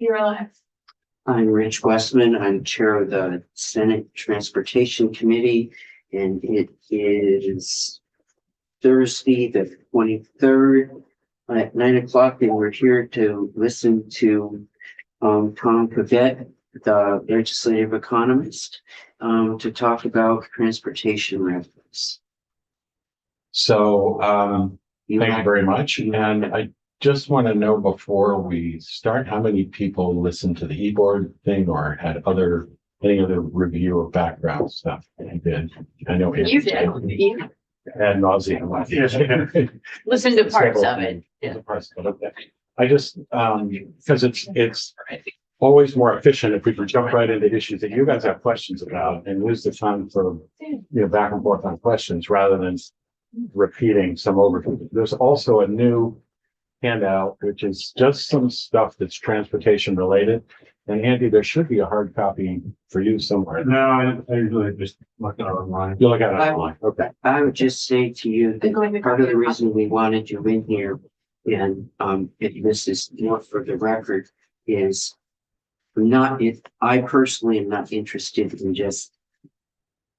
You're alive. I'm Rich Westman. I'm Chair of the Senate Transportation Committee, and it is Thursday, the 23rd at 9 o'clock, and we're here to listen to Tom Covet, the legislative economist, to talk about transportation revenues. So, thank you very much. And I just want to know before we start, how many people listen to the e-board thing or had any other review of background stuff that you did? I know You did. ad nauseam. Listen to parts of it. Yeah. Okay. I just, because it's always more efficient if we can jump right into issues that you guys have questions about and use the time for, back and forth on questions rather than repeating some overview. There's also a new handout, which is just some stuff that's transportation related. And Andy, there should be a hard copy for you somewhere. No, I usually just look at it online. You look at it online. Okay. I would just say to you that part of the reason we wanted you in here, and this is more for the record, is I personally am not interested in just,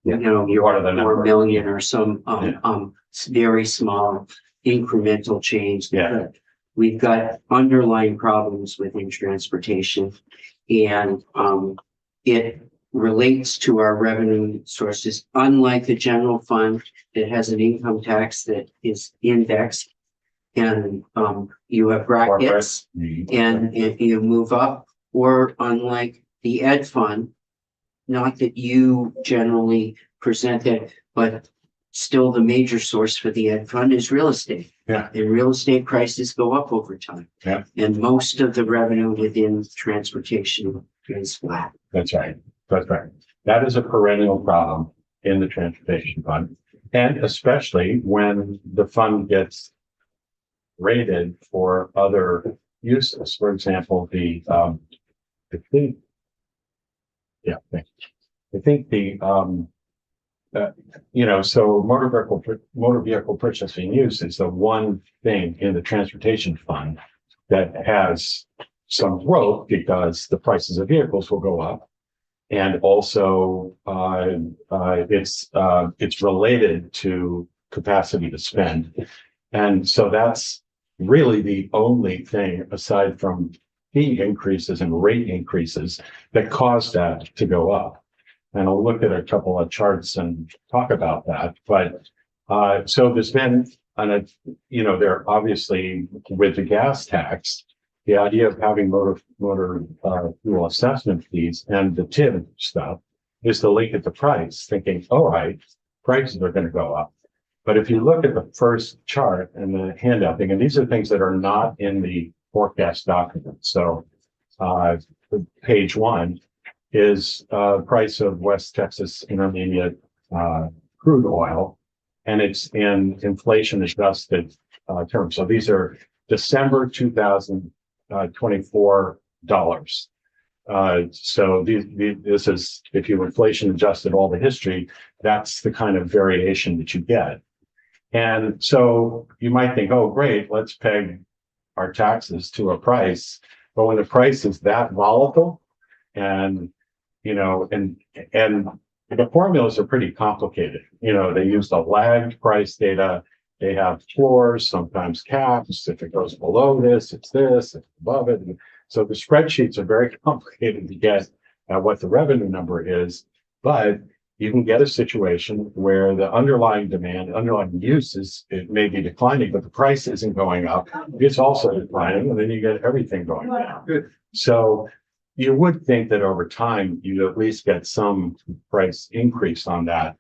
you're Part of the 4 number. million or some very small incremental change. Yeah. We've got underlying problems within transportation, and it relates to our revenue sources. Unlike the general fund that has an income tax that is indexed, and you have brackets, and if you move up, or unlike the ed fund, not that you generally present it, but still the major source for the ed fund is real estate. Yeah. And real estate prices go up over time. Yeah. And most of the revenue within transportation is flat. That's right. That's right. That is a perennial problem in the transportation fund. And especially when the fund gets rated for other uses. For example, I think so motor vehicle purchasing use is the one thing in the transportation fund that has some growth because the prices of vehicles will go up. And also, it's related to capacity to spend. And so that's really the only thing aside from fee increases and rate increases that cause that to go up. And I'll look at a couple of charts and talk about that. But so there's been, there obviously with the gas tax, the idea of having motor fuel assessment fees and the TIB stuff is to link it to price, thinking, all right, prices are going to go up. But if you look at the first chart and the handout thing, and these are things that are not in the forecast document. So page 1 is price of West Texas Intermediate crude oil, and it's in inflation adjusted terms. So these are December 2024 dollars. So this is, if you inflation adjusted all the history, that's the kind of variation that you get. And so you might think, oh, great, let's peg our taxes to a price. But when the price is that volatile and the formulas are pretty complicated. They use the lagged price data. They have floors, sometimes caps. If it goes below this, it's this, if it's above it. And so the spreadsheets are very complicated to get at what the revenue number is. But you can get a situation where the underlying demand, underlying use it may be declining, but the price isn't going up. It's also declining, and then you get everything going down. Good. So you would think that over time, you at least get some price increase on that.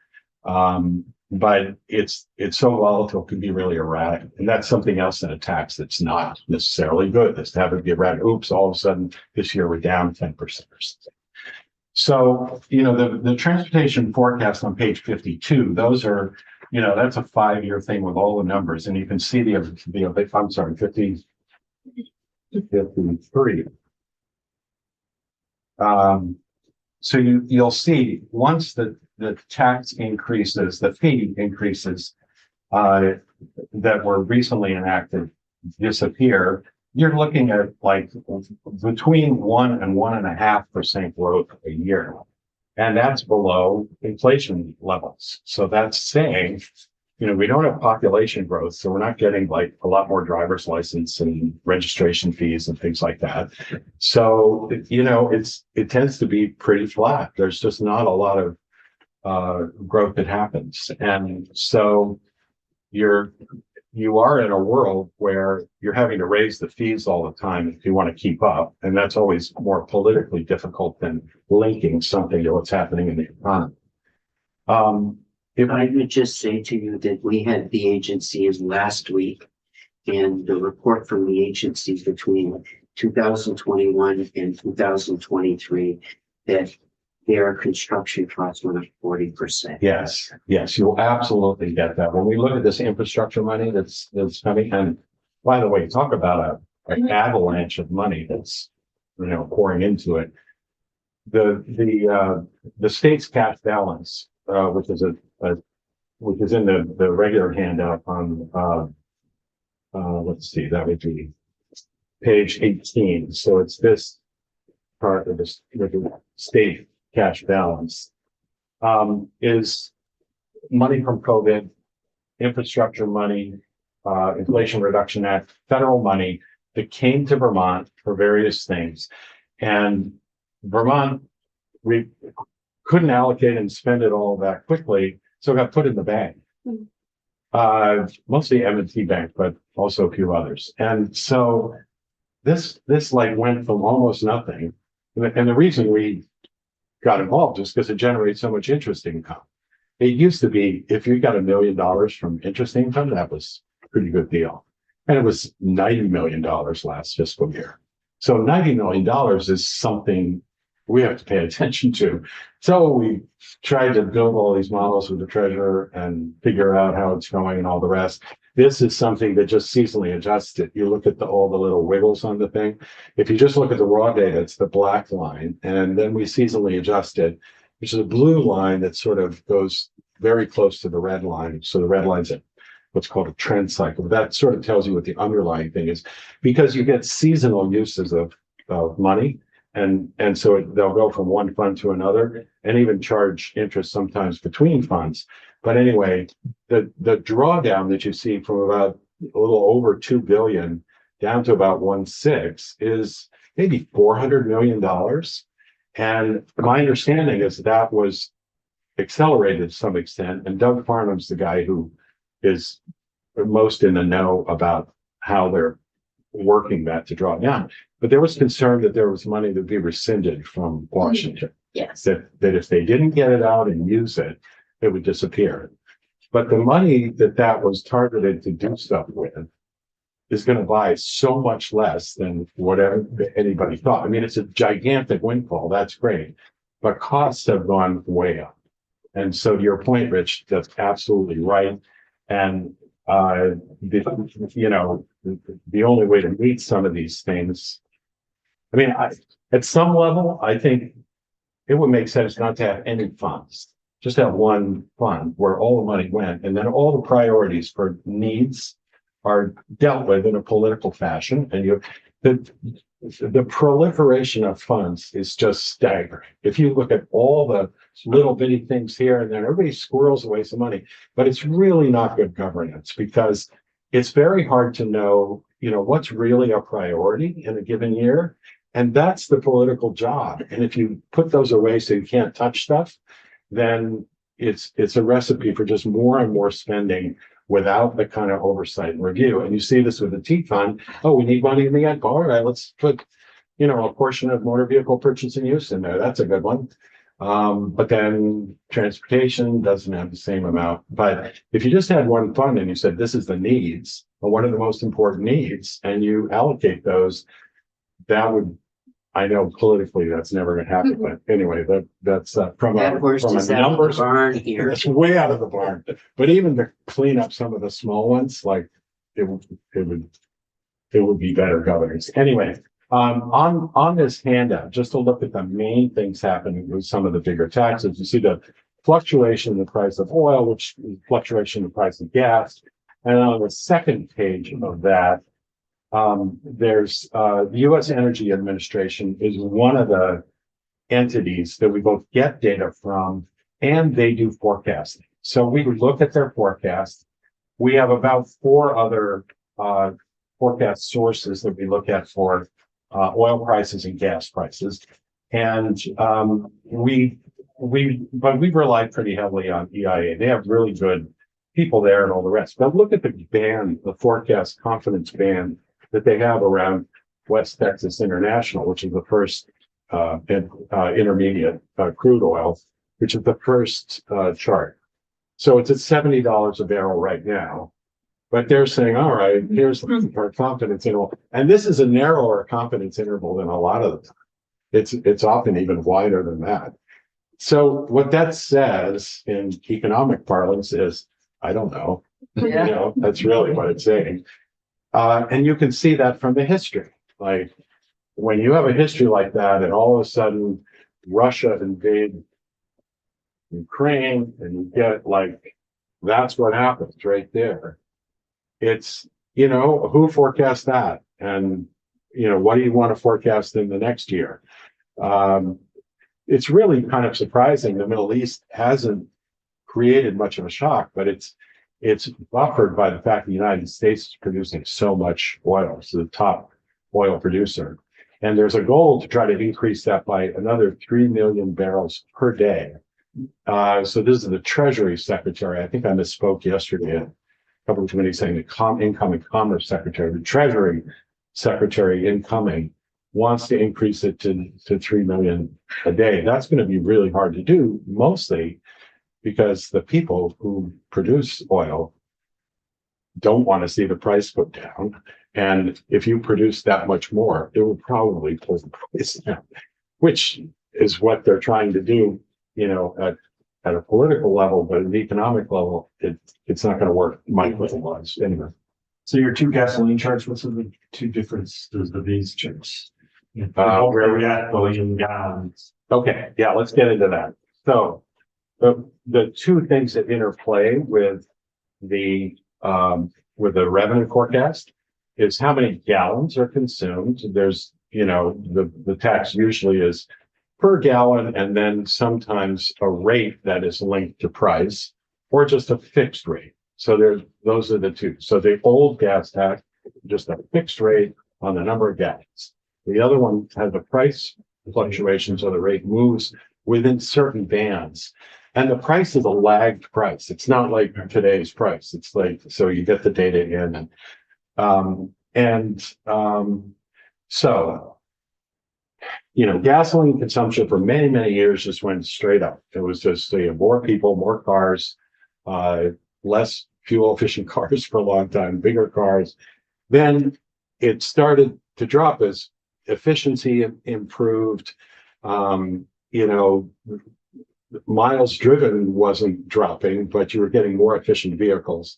But it's so volatile, it can be really erratic. And that's something else in a tax that's not necessarily good, is to have it be erratic. Oops, all of a sudden this year we're down 10% or something. So, the transportation forecast on page 52, those are, that's a 5-year thing with all the numbers. And you can see I'm sorry, 53. So you'll see once the tax increases, the fee increases that were recently enacted disappear, you're looking at like between 1 and 1.5% growth a year. And that's below inflation levels. So that's saying, we don't have population growth, so we're not getting like a lot more driver's license and registration fees and things like that. So, it tends to be pretty flat. There's just not a lot of growth that happens. And so you are in a world where you're having to raise the fees all the time if you want to keep up. And that's always more politically difficult than linking something to what's happening in the economy. I would just say to you that we had the agencies last week, and the report from the agencies between 2021 and 2023 that their construction costs went up 40%. Yes, you'll absolutely get that. When we look at this infrastructure money that's coming, and by the way, talk about an avalanche of money that's pouring into it. The state's cash balance, which is which is in the regular handout on let's see, that would be page 18. So it's this part of the state cash balance, is money from COVID, infrastructure money, Inflation Reduction Act, federal money that came to Vermont for various things. And Vermont, we couldn't allocate and spend it all that quickly, so it got put in the bank. Mostly M&T Bank, but also a few others. And so this like went from almost nothing. And the reason we got involved is because it generates so much interest income. It used to be, if you got $1 million from interest income, that was a pretty good deal. And it was $90 million last fiscal year. So $90 million is something we have to pay attention to. So we tried to build all these models with the treasurer and figure out how it's going and all the rest. This is something that just seasonally adjusts it. You look at all the little wiggles on the thing. If you just look at the raw data, it's the black line. And then we seasonally adjust it, which is a blue line that sort of goes very close to the red line. So the red line's at what's called a trend cycle. That sort of tells you what the underlying thing is, because you get seasonal uses of money. And so they'll go from one fund to another and even charge interest sometimes between funds. But anyway, the drawdown that you see from about a little over 2 billion down to about 1.6 is maybe $400 million. And my understanding is that was accelerated to some extent. And Doug Farnham's the guy who is most in the know about how they're working that to draw down. But there was concern that there was money to be rescinded from Washington. Yes. That if they didn't get it out and use it, it would disappear. But the money that was targeted to do stuff with is going to buy so much less than whatever anybody thought. I mean, it's a gigantic windfall. That's great. But costs have gone way up. And so to your point, Rich, that's absolutely right. And the only way to meet some of these things, I mean, at some level, I think it would make sense not to have any funds, just have one fund where all the money went, and then all the priorities for needs are dealt with in a political fashion. And the proliferation of funds is just staggering. If you look at all the little bitty things here and then, everybody squirrels away some money, but it's really not good governance, because it's very hard to know, what's really a priority in a given year. And that's the political job. And if you put those away so you can't touch stuff, then it's a recipe for just more and more spending without the kind of oversight and review. And you see this with the T fund. Oh, we need money in the end. All right, let's put, a portion of motor vehicle purchase and use in there. That's a good one. But then transportation doesn't have the same amount. But if you just had one fund and you said, this is the needs, or one of the most important needs, and you allocate those, that would, I know politically that's never going to happen. But anyway, that's from a numbers barn here. It's way out of the barn. But even to clean up some of the small ones, like it would be better governance. Anyway, on this handout, just to look at the main things happening with some of the bigger taxes, you see the fluctuation in the price of oil, which is fluctuation in the price of gas. And on the second page of that, there's, the U.S. Energy Administration is one of the entities that we both get data from and they do forecasting. So we look at their forecast. We have about 4 other, forecast sources that we look at for, oil prices and gas prices. And, but we rely pretty heavily on EIA. They have really good people there and all the rest. But look at the band, the forecast confidence band that they have around West Texas International, which is the first intermediate crude oil, which is the first chart. So it's at $70 a barrel right now. But they're saying, all right, here's our confidence interval. And this is a narrower confidence interval than a lot of the time. It's often even wider than that. So what that says in economic parlance is, I don't know. Yeah. You know, that's really what it's saying. And you can see that from the history. Like when you have a history like that, and all of a sudden Russia invade Ukraine, and you get like, that's what happens right there. It's, you know, who forecast that? And, you know, what do you want to forecast in the next year? It's really kind of surprising. The Middle East hasn't created much of a shock, but it's buffered by the fact the United States is producing so much oil. It's the top oil producer. And there's a goal to try to increase that by another 3 million barrels per day. So this is the Treasury Secretary. I think I misspoke yesterday at a couple of committees saying the incoming Commerce Secretary, the Treasury Secretary incoming wants to increase it to 3 million a day. That's going to be really hard to do, mostly because the people who produce oil don't want to see the price go down. And if you produce that much more, it will probably pull the price down, which is what they're trying to do, you know, at a political level, but at an economic level, it's not going to work micro-wise anyway. So your 2 gasoline charts, what's the 2 differences of these charts? Where we at billion gallons? Okay, yeah, let's get into that. So the 2 things that interplay with the revenue forecast is how many gallons are consumed. There's, you know, the tax usually is per gallon, and then sometimes a rate that is linked to price, or just a fixed rate. So those are the 2. So the old gas tax, just a fixed rate on the number of gallons. The other one has a price fluctuation, so the rate moves within certain bands. And the price is a lagged price. It's not like today's price. It's like, so you get the data in, so, you know, gasoline consumption for many, many years just went straight up. It was just, you know, more people, more cars, less fuel efficient cars for a long time, bigger cars. Then it started to drop as efficiency improved. You know, miles driven wasn't dropping, but you were getting more efficient vehicles.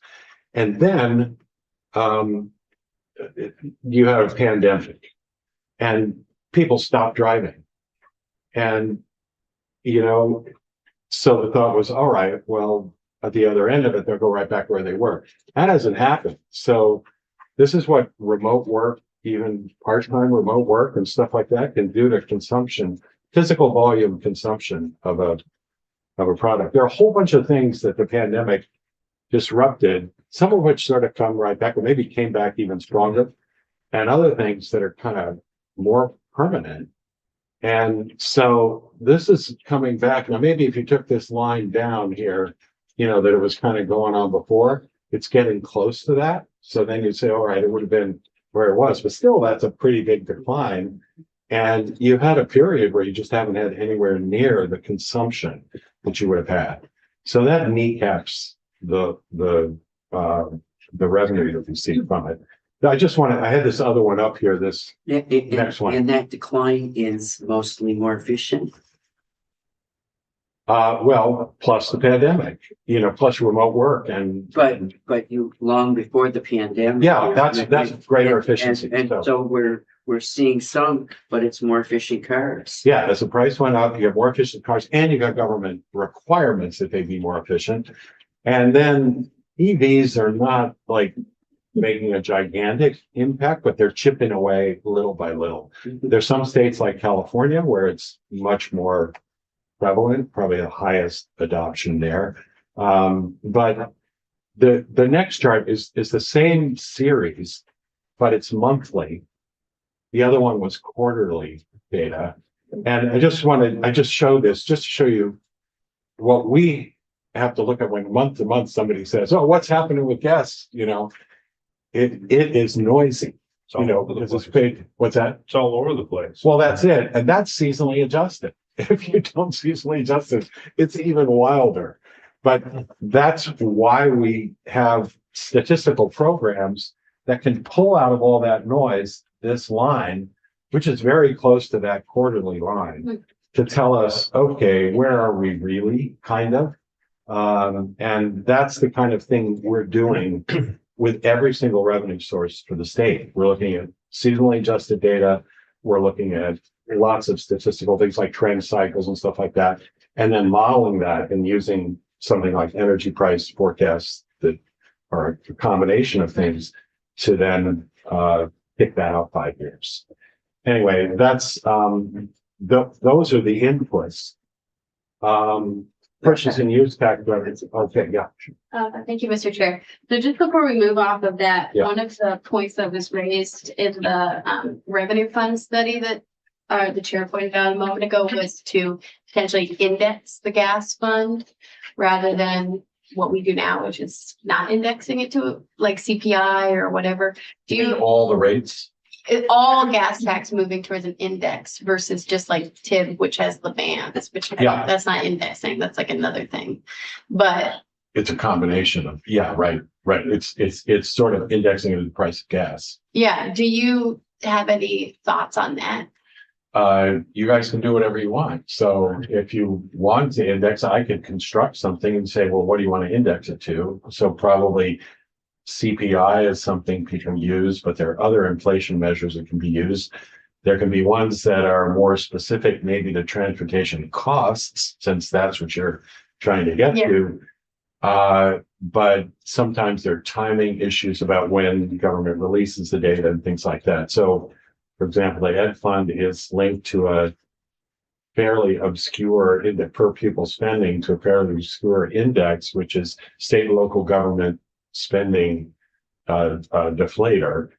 And then you had a pandemic and people stopped driving. And, you know, so the thought was, all right, well, at the other end of it, they'll go right back where they were. That hasn't happened. So this is what remote work, even part-time remote work and stuff like that can do to consumption, physical volume consumption of a product. There are a whole bunch of things that the pandemic disrupted, some of which sort of come right back, or maybe came back even stronger, and other things that are kind of more permanent. And so this is coming back. Now, maybe if you took this line down here, you know, that it was kind of going on before, it's getting close to that. So then you'd say, all right, it would have been where it was, but still that's a pretty big decline. And you had a period where you just haven't had anywhere near the consumption that you would have had. So that kneecaps the revenue that we see from it. I had this other one up here, this next one. And that decline is mostly more efficient. Well, plus the pandemic, you know, plus remote work But you, long before the pandemic. Yeah, that's greater efficiency. And so we're seeing some, but it's more efficient cars. Yeah, as the price went up, you have more efficient cars and you got government requirements that they be more efficient. And then EVs are not like making a gigantic impact, but they're chipping away little by little. There's some states like California where it's much more prevalent, probably the highest adoption there. But the next chart is the same series, but it's monthly. The other one was quarterly data. And I just showed this just to show you what we have to look at when month to month somebody says, oh, what's happening with gas? You know, it is noisy. You know, because it's big. What's that? It's all over the place. Well, that's it. And that's seasonally adjusted. If you don't seasonally adjust it, it's even wilder. But that's why we have statistical programs that can pull out of all that noise this line, which is very close to that quarterly line, to tell us, okay, where are we really, kind of? And that's the kind of thing we're doing with every single revenue source for the state. We're looking at seasonally adjusted data. We're looking at lots of statistical things like trend cycles and stuff like that, and then modeling that and using something like energy price forecasts that are a combination of things to then pick that up 5 years. Anyway, that's those are the inputs. Purchase and use tax revenues. Okay, yeah. Thank you, Mr. Chair. So just before we move off of that, Yeah. one of the points that was raised in the revenue fund study that the chair pointed out a moment ago was to potentially index the gas fund rather than what we do now, which is not indexing it to like CPI or whatever. Do you? All the rates. All gas tax moving towards an index versus just like TIB, which has the bands, which Yeah. that's not indexing, that's like another thing. But It's a combination of, yeah, right. It's sort of indexing to the price of gas. yeah, do you have any thoughts on that? You guys can do whatever you want. So if you want to index, I could construct something and say, well, what do you want to index it to? So probably CPI is something people use, but there are other inflation measures that can be used. There can be ones that are more specific, maybe to transportation costs, since that's what you're trying to get Yeah. to. But sometimes there are timing issues about when the government releases the data and things like that. So, for example, the Ed Fund is linked to a fairly obscure per pupil spending to a fairly obscure index, which is state and local government spending deflator,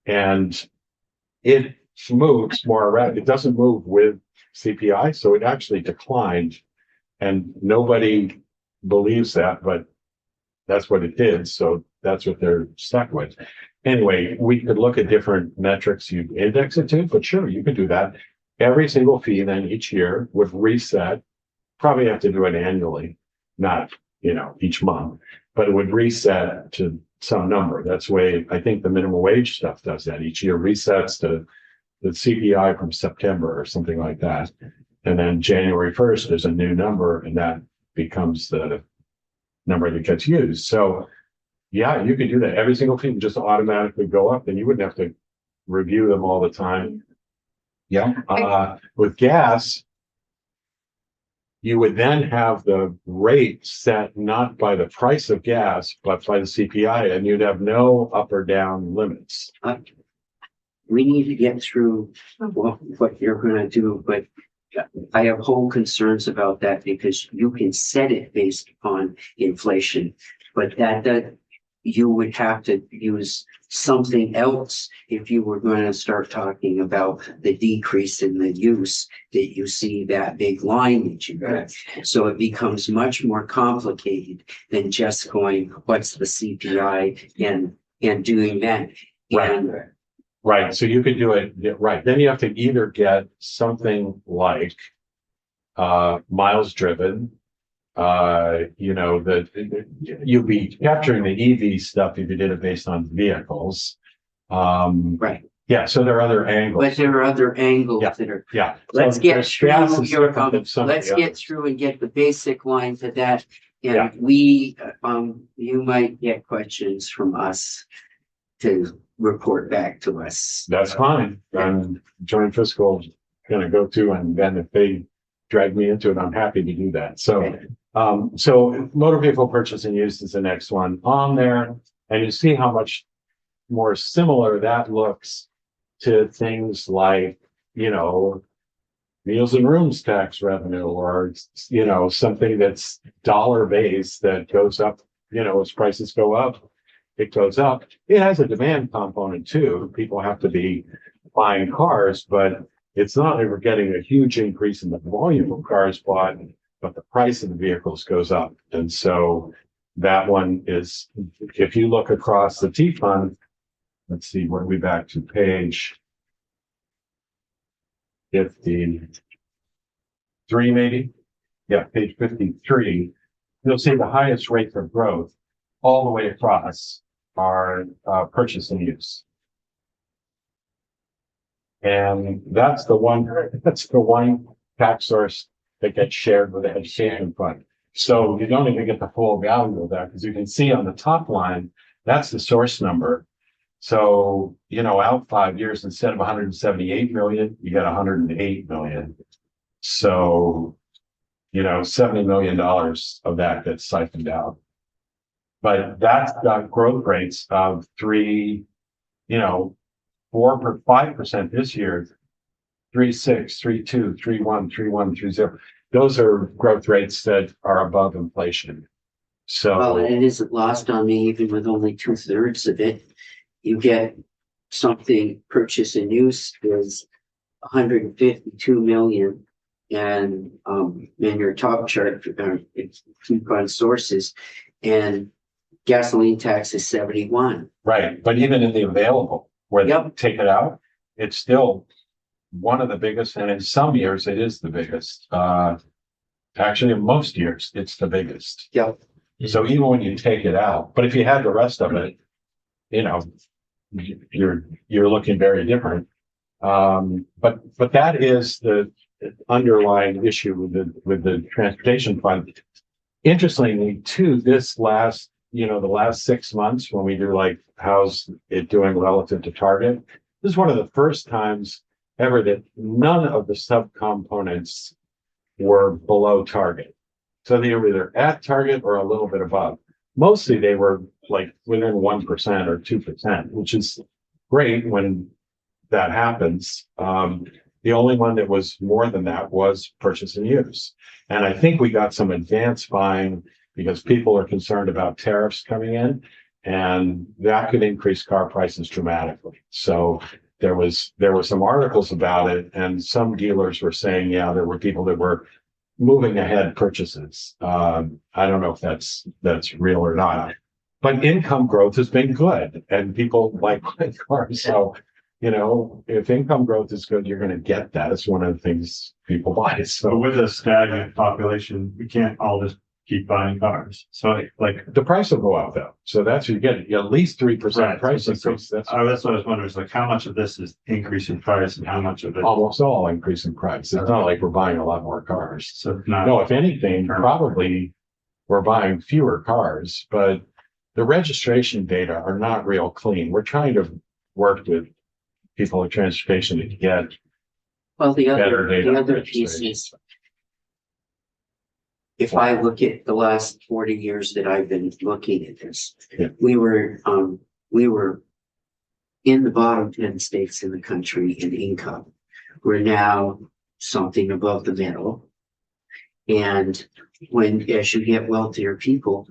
and it moves more around. It doesn't move with CPI, so it actually declined, and nobody believes that, but that's what it did. So that's what they're stuck with. Anyway, we could look at different metrics you index it to, but sure, you could do that. Every single fee then each year would reset. Probably have to do it annually, not, each month, but it would reset to some number. That's the way I think the minimum wage stuff does that. Each year resets to the CPI from September or something like that. And then January 1st, there's a new number, and that becomes the number that gets used. So yeah, you could do that. Every single fee would just automatically go up, and you wouldn't have to review them all the time. Yeah. With gas, you would then have the rate set not by the price of gas, but by the CPI, and you'd have no up or down limits. We need to get through what you're gonna do, but I have whole concerns about that because you can set it based on inflation, but that you would have to use something else if you were going to start talking about the decrease in the use that you see that big line that you got. So it becomes much more complicated than just going, what's the CPI and doing that. And Right. So you could do it, right. Then you have to either get something like miles driven, you'd be capturing the EV stuff if you did it based on vehicles. right. Yeah. So there are other angles. But there are other angles Yeah. that are, Yeah. let's So get there's through gas is your, different than some of let's the get others. through and get the basic lines of that. Yeah. And we, you might get questions from us to report back to us. That's fine. And joint fiscal is gonna go to, and then if they drag me into it, I'm happy to do that. So, so motor vehicle purchase and use is the next one on there. And you see how much more similar that looks to things like, you know, meals and rooms tax revenue, or, you know, something that's dollar based that goes up, you know, as prices go up, it goes up. It has a demand component too. People have to be buying cars, but it's not like we're getting a huge increase in the volume of cars bought, but the price of the vehicles goes up. And so that one is, if you look across the T fund, let's see, we're we back to page 53, maybe. Yeah, page 53. You'll see the highest rates of growth all the way across are purchase and use. And that's the one tax source that gets shared with the education fund. So you don't even get the full value of that, because you can see on the top line, that's the source number. So, you know, out 5 years, instead of 178 million, you get 108 million. So, you know, $70 million of that gets siphoned out. But that's got growth rates of 4 or 5% this year, 3.6, 3.2, 3.1, 3.1, 3.0. Those are growth rates that are above inflation. So Well, and it isn't lost on me, even with only 2/3 of it. You get something purchase and use is 152 million. And in your top chart, it's keep on sources, and gasoline tax is 71. right, but even in the available where they Yep. take it out, it's still one of the biggest, and in some years it is the biggest. Actually, in most years, it's the biggest. Yep. So even when you take it out, but if you had the rest of it, you know, you're looking very different. But that is the underlying issue with the transportation fund. Interestingly, too, this last, you know, the last 6 months when we do like, how's it doing relative to target? This is one of the first times ever that none of the subcomponents were below target. So they were either at target or a little bit above. Mostly they were like within 1% or 2%, which is great when that happens. The only one that was more than that was purchase and use. And I think we got some advance buying because people are concerned about tariffs coming in, and that could increase car prices dramatically. So there were some articles about it, and some dealers were saying, yeah, there were people that were moving ahead purchases. I don't know if that's real or not, but income growth has been good and people like buying cars. So, you know, if income growth is good, you're going to get that. It's one of the things people buy. But So with a stagnant population, we can't all just keep buying cars. So like, the price will go up though. So that's what you get, at least 3% Right. price So- increase. That's that's what I was wondering, is like how much of this is increase in price and how much of it? almost all increase in price. It's not like we're buying a lot more cars. So not. No, if anything, probably we're buying fewer cars, but the registration data are not real clean. We're trying to work with people in transportation to get Well, the better data. other piece is, if I look at the last 40 years that I've been looking at this, Yeah. we were in the bottom 10 states in the country in income. We're now something above the middle. And as you get wealthier people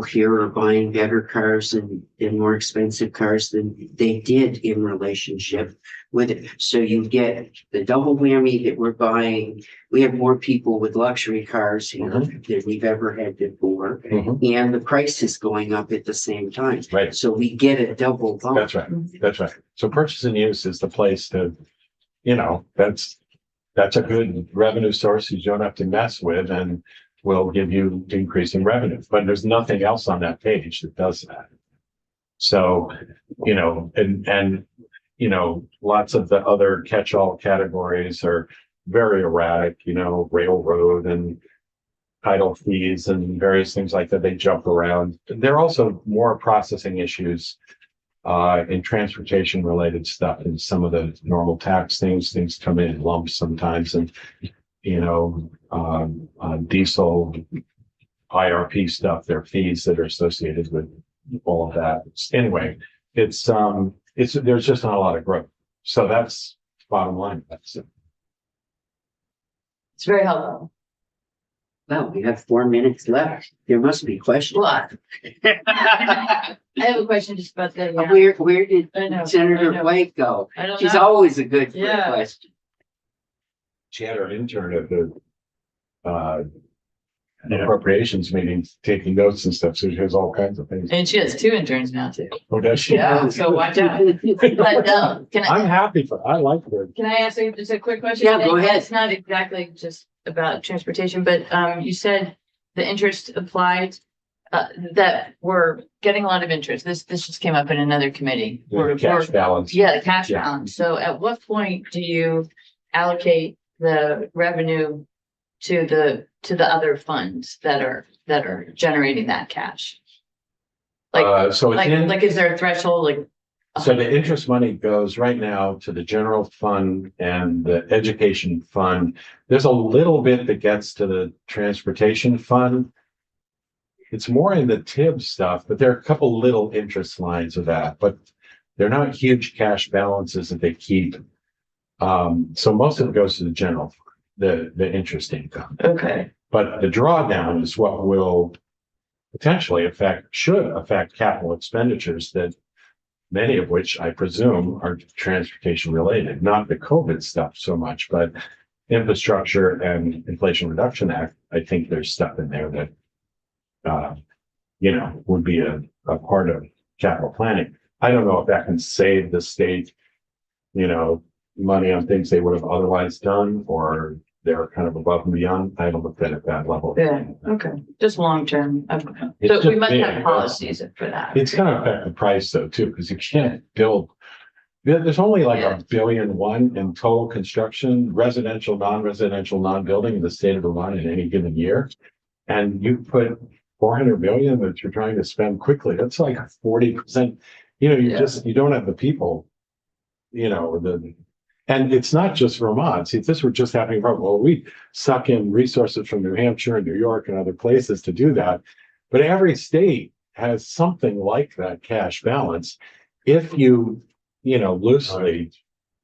here are buying better cars and more expensive cars than they did in relationship with it. So you get the double whammy that we have more people with luxury cars here than we've ever had before. Mhm. And the price is going up at the same time. Right. So we get a double bump. That's right. That's right. So purchase and use is the place to, you know, that's a good revenue source you don't have to mess with and will give you increasing revenue. But there's nothing else on that page that does that. So, you know, and you know, lots of the other catch-all categories are very erratic, you know, railroad and title fees and various things like that. They jump around. There are also more processing issues in transportation related stuff and some of the normal tax things come in lumps sometimes, and you know, diesel IRP stuff, there are fees that are associated with all of that. Anyway, there's just not a lot of growth. So that's bottom line. That's it. It's very helpful. Well, we have 4 minutes left. There must be questions. Well, I have a question just about the. Where did I know, I Senator know. Blake go? I don't She's know. always a good Yeah. question. She had her intern at the appropriations meetings, taking notes and stuff. So she has all kinds of things. And she has 2 interns now too. Oh, does she? Yeah, so watch out. But, I'm happy I like her. can I ask you just a quick question? Yeah, go ahead. It's not exactly just about transportation, but you said the interest applied that we're getting a lot of interest. This just came up in another committee. The cash balance. Yeah, the cash Yeah. balance. So at what point do you allocate the revenue to the other funds that are generating that cash? Like, So it's in, like, is there a threshold, like? so the interest money goes right now to the general fund and the education fund. There's a little bit that gets to the transportation fund. It's more in the TIB stuff, but there are a couple little interest lines of that, but they're not huge cash balances that they keep. So most of it goes to the general, the interest income. Okay, But the drawdown is what will potentially should affect capital expenditures that many of which I presume are transportation related, not the COVID stuff so much, but infrastructure and Inflation Reduction Act. I think there's stuff in there that, would be a part of capital planning. I don't know if that can save the state, money on things they would have otherwise done, or they're kind of above and beyond. I haven't looked at it at that level. yeah, okay, just long term. Okay. It's So we just must big. have policies for that. It's gonna affect the price though, too, because you can't build. There's only like Yeah. $1.1 billion in total construction, residential, non-residential, non-building in the state of Vermont in any given year. And you put 400 million that you're trying to spend quickly. That's like 40%. Yeah. You don't have the people, and it's not just Vermont. See, if this were just happening, well, we suck in resources from New Hampshire and New York and other places to do that. But every state has something like that cash balance. If you, loosely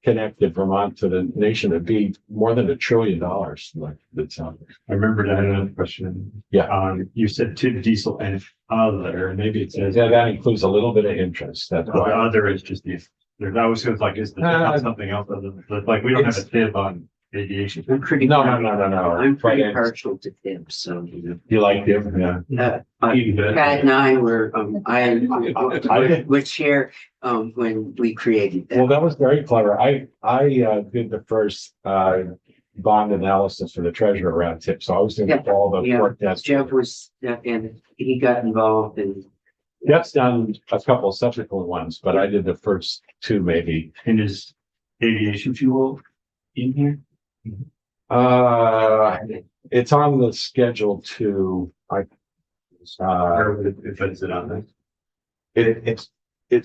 connected Vermont to the nation, it'd be more than $1 trillion. Like that's out there. I remembered I had another question. Yeah. You said TIB diesel and other, and maybe it says, Yeah, that includes a little bit of interest. That's the why. other is just the, there's always feels like, is there something else other than, like, we don't have a TIB on aviation. I'm pretty. No. I'm pretty But partial to TIP, so. you like them, yeah. Pat and I were, I did. would share, when we created Well, that. that was very clever. I did the first bond analysis for the treasurer around TIP. So I was doing all the Yeah. forecasts. Jeff was, and he got involved and Jeff's done a couple of subsequent ones, but I did the first 2 maybe. And is aviation fuel in here? It's on the schedule to, Or if it's it on there? it's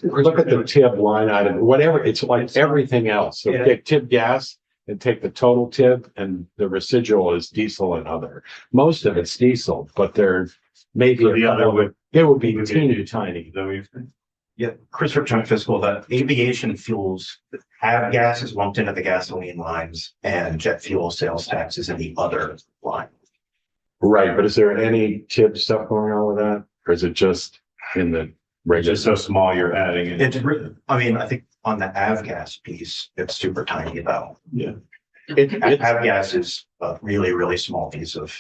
look at the TIB line item, whatever, it's like everything else. So take TIB gas and take the total TIB, and the residual is diesel and other. Most of it's diesel, but there may be So the other would. it would be teeny tiny. Is that what you're saying? Yeah, Chris Ripton Fiscal, that aviation fuels have gas is lumped into the gasoline lines and jet fuel sales tax is in the other line. Right, but is there any TIB stuff going on with that? Or is it just in the It's regular? just so small, you're adding it. I mean, I think on the avgas piece, it's super tiny though. It's, Avgas is a really, really small piece of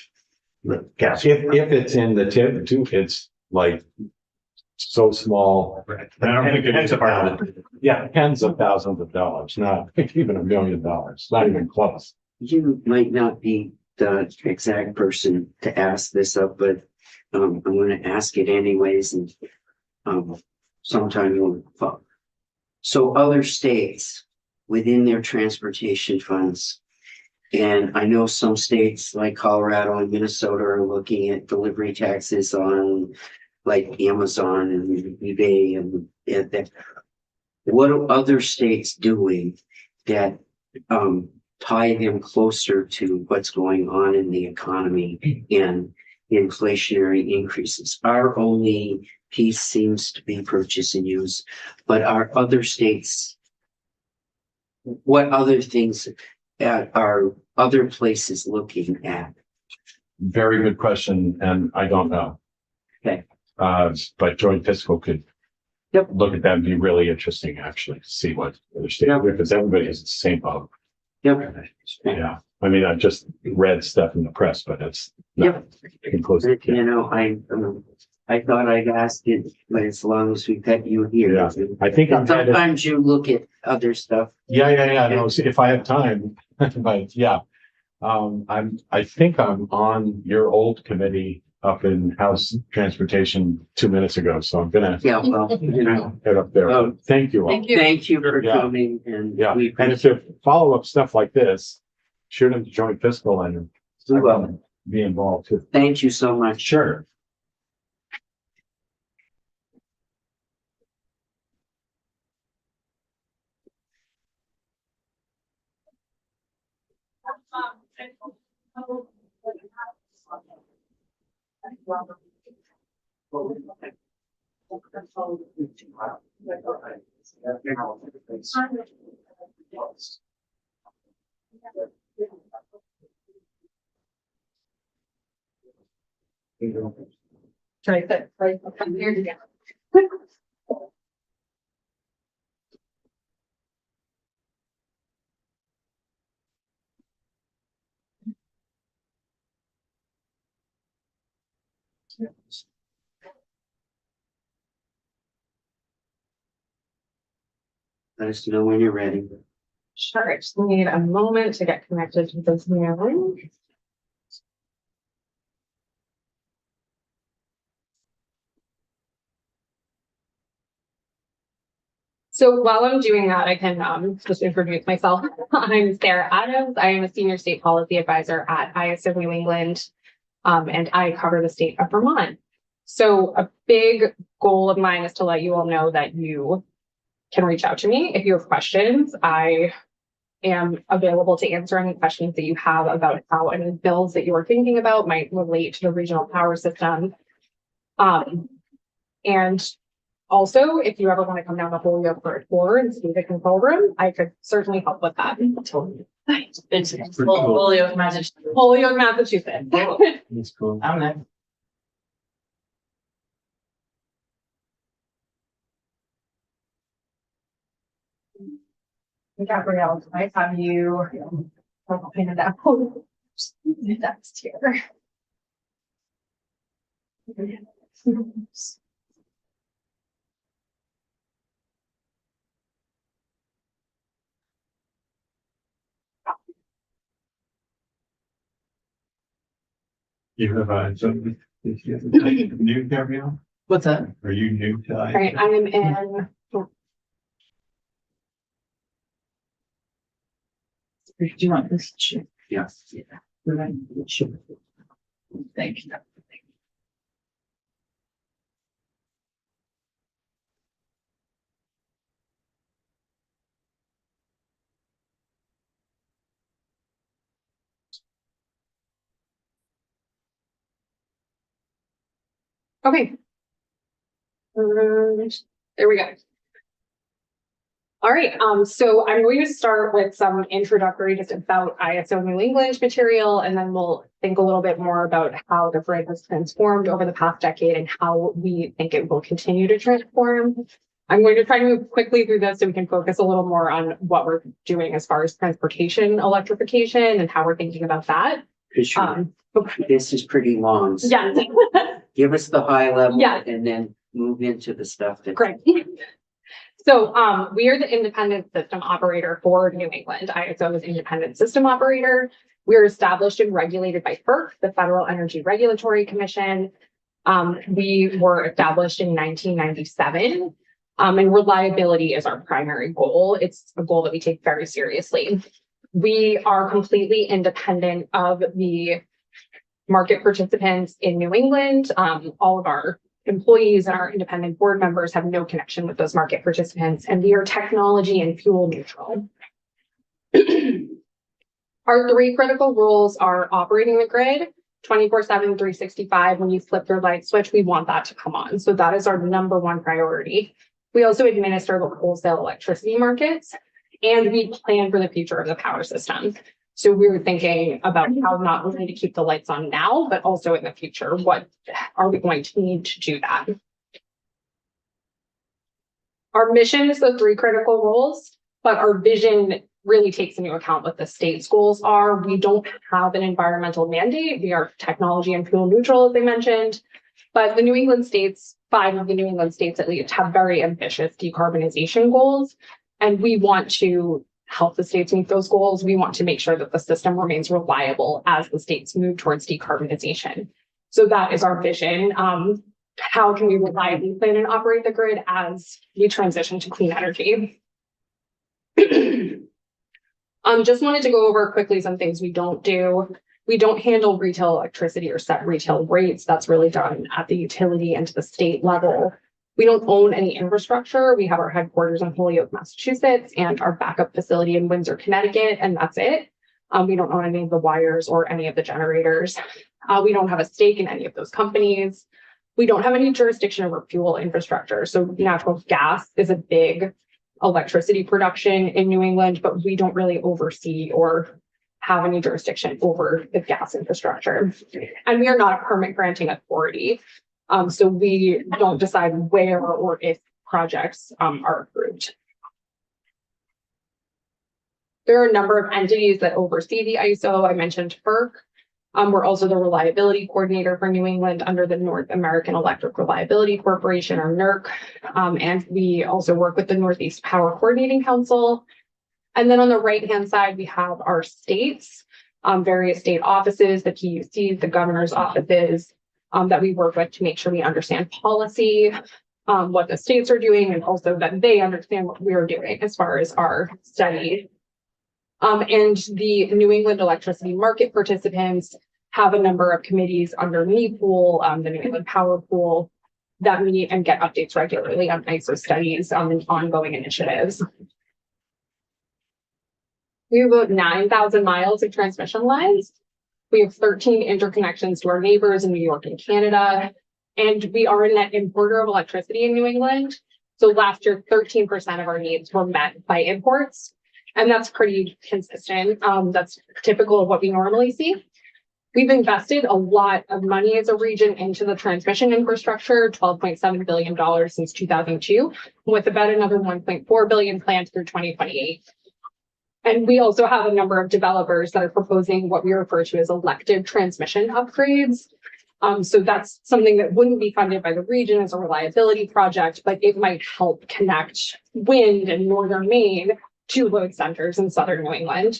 the gas. if it's in the TIB too, it's like so small. I don't think it is a part of it. Yeah, tens of thousands of dollars, not even $1 million, not even close. you might not be the exact person to ask this up, but I'm gonna ask it anyways and sometime you'll follow. So other states within their transportation funds, and I know some states like Colorado and Minnesota are looking at delivery taxes on like Amazon and eBay and that. What are other states doing that tie them closer to what's going on in the economy and inflationary increases? Our only piece seems to be purchase and use, but are other states, what other things are other places looking at? Very good question, and I don't know. Okay. But joint fiscal could Yep. look at that and be really interesting, actually, to see what other states, Yep. because everybody has the same boat. Yep. Yeah, I mean, I just read stuff in the press, but it's not conclusive. You know, I thought I'd ask it, but as long as we've got you here. Yeah. I think I'm headed, Sometimes you look at other stuff. yeah, no, see, if I have time, but yeah. I think I'm on your old committee up in House Transportation 2 minutes ago, so I'm gonna Yeah, well, you know, head up there. Oh. Thank you all. Thank you. thank you for Yeah. coming and. Yeah, we and if you follow up stuff like this, shoot them to joint fiscal and We will. be involved too. Thank you so much. Sure. Try that, right, come here together. Let us know when you're ready. Sure, I just need a moment to get connected to this Zoom. So while I'm doing that, I can just introduce myself. I'm Sarah Adams. I am a senior state policy advisor at ISO New England, and I cover the state of Vermont. So a big goal of mine is to let you all know that you can reach out to me if you have questions. I am available to answer any questions that you have about how any bills that you are thinking about might relate to the regional power system. And also, if you ever want to come down to Holyoke for a tour and see the control room, I could certainly help with that. It's Holyoke, Massachusetts. Holyoke, Massachusetts. That's cool. I'm there. Gabrielle, can I have you painted that? That's here. You have new Gabrielle? What's that? Are you new to All right, I am in. Do you want this? Sure. Yes. Sure. Thank you. Okay. There we go. All right, so I'm going to start with some introductory just about ISO New England material, and then we'll think a little bit more about how the grid has transformed over the past decade and how we think it will continue to transform. I'm going to try to move quickly through this so we can focus a little more on what we're doing as far as transportation electrification and how we're thinking about that. Sure. This is pretty long. So Yeah. give us the high level Yeah. and then move into the stuff that. Great. So we are the independent system operator for New England. ISO is independent system operator. We are established and regulated by FERC, the Federal Energy Regulatory Commission. We were established in 1997, and reliability is our primary goal. It's a goal that we take very seriously. We are completely independent of the market participants in New England. All of our employees and our independent board members have no connection with those market participants, and we are technology and fuel neutral. Our three critical roles are operating the grid, 24/7, 365. When you flip your light switch, we want that to come on. So that is our number one priority. We also administer the wholesale electricity markets, and we plan for the future of the power system. So we were thinking about how not only to keep the lights on now, but also in the future. What are we going to need to do that? Our mission is the 3 critical roles, but our vision really takes into account what the state's goals are. We don't have an environmental mandate. We are technology and fuel neutral, as I mentioned, but the New England states, 5 of the New England states at least, have very ambitious decarbonization goals. And we want to help the states meet those goals. We want to make sure that the system remains reliable as the states move towards decarbonization. So that is our vision. How can we reliably plan and operate the grid as we transition to clean energy? Just wanted to go over quickly some things we don't do. We don't handle retail electricity or set retail rates. That's really done at the utility and to the state level. We don't own any infrastructure. We have our headquarters in Holyoke, Massachusetts, and our backup facility in Windsor, Connecticut, and that's it. We don't own any of the wires or any of the generators. We don't have a stake in any of those companies. We don't have any jurisdiction over fuel infrastructure. So natural gas is a big electricity production in New England, but we don't really oversee or have any jurisdiction over the gas infrastructure. And we are not a permit granting authority. So we don't decide where or if projects are approved. There are a number of entities that oversee the ISO. I mentioned FERC. We're also the reliability coordinator for New England under the North American Electric Reliability Corporation, or NERC. And we also work with the Northeast Power Coordinating Council. And then on the right-hand side, we have our states, various state offices, the PUCs, the governor's offices, that we work with to make sure we understand policy, what the states are doing, and also that they understand what we're doing as far as our study. And the New England electricity market participants have a number of committees under NEPOOL, the New England Power Pool, that meet and get updates regularly on ISO studies and ongoing initiatives. We have about 9,000 miles of transmission lines. We have 13 interconnections to our neighbors in New York and Canada, and we are a net importer of electricity in New England. So last year, 13% of our needs were met by imports, and that's pretty consistent. That's typical of what we normally see. We've invested a lot of money as a region into the transmission infrastructure, $12.7 billion since 2002, with about another $1.4 billion planned through 2028. And we also have a number of developers that are proposing what we refer to as elective transmission upgrades. So that's something that wouldn't be funded by the region as a reliability project, but it might help connect wind and northern Maine to load centers in southern New England.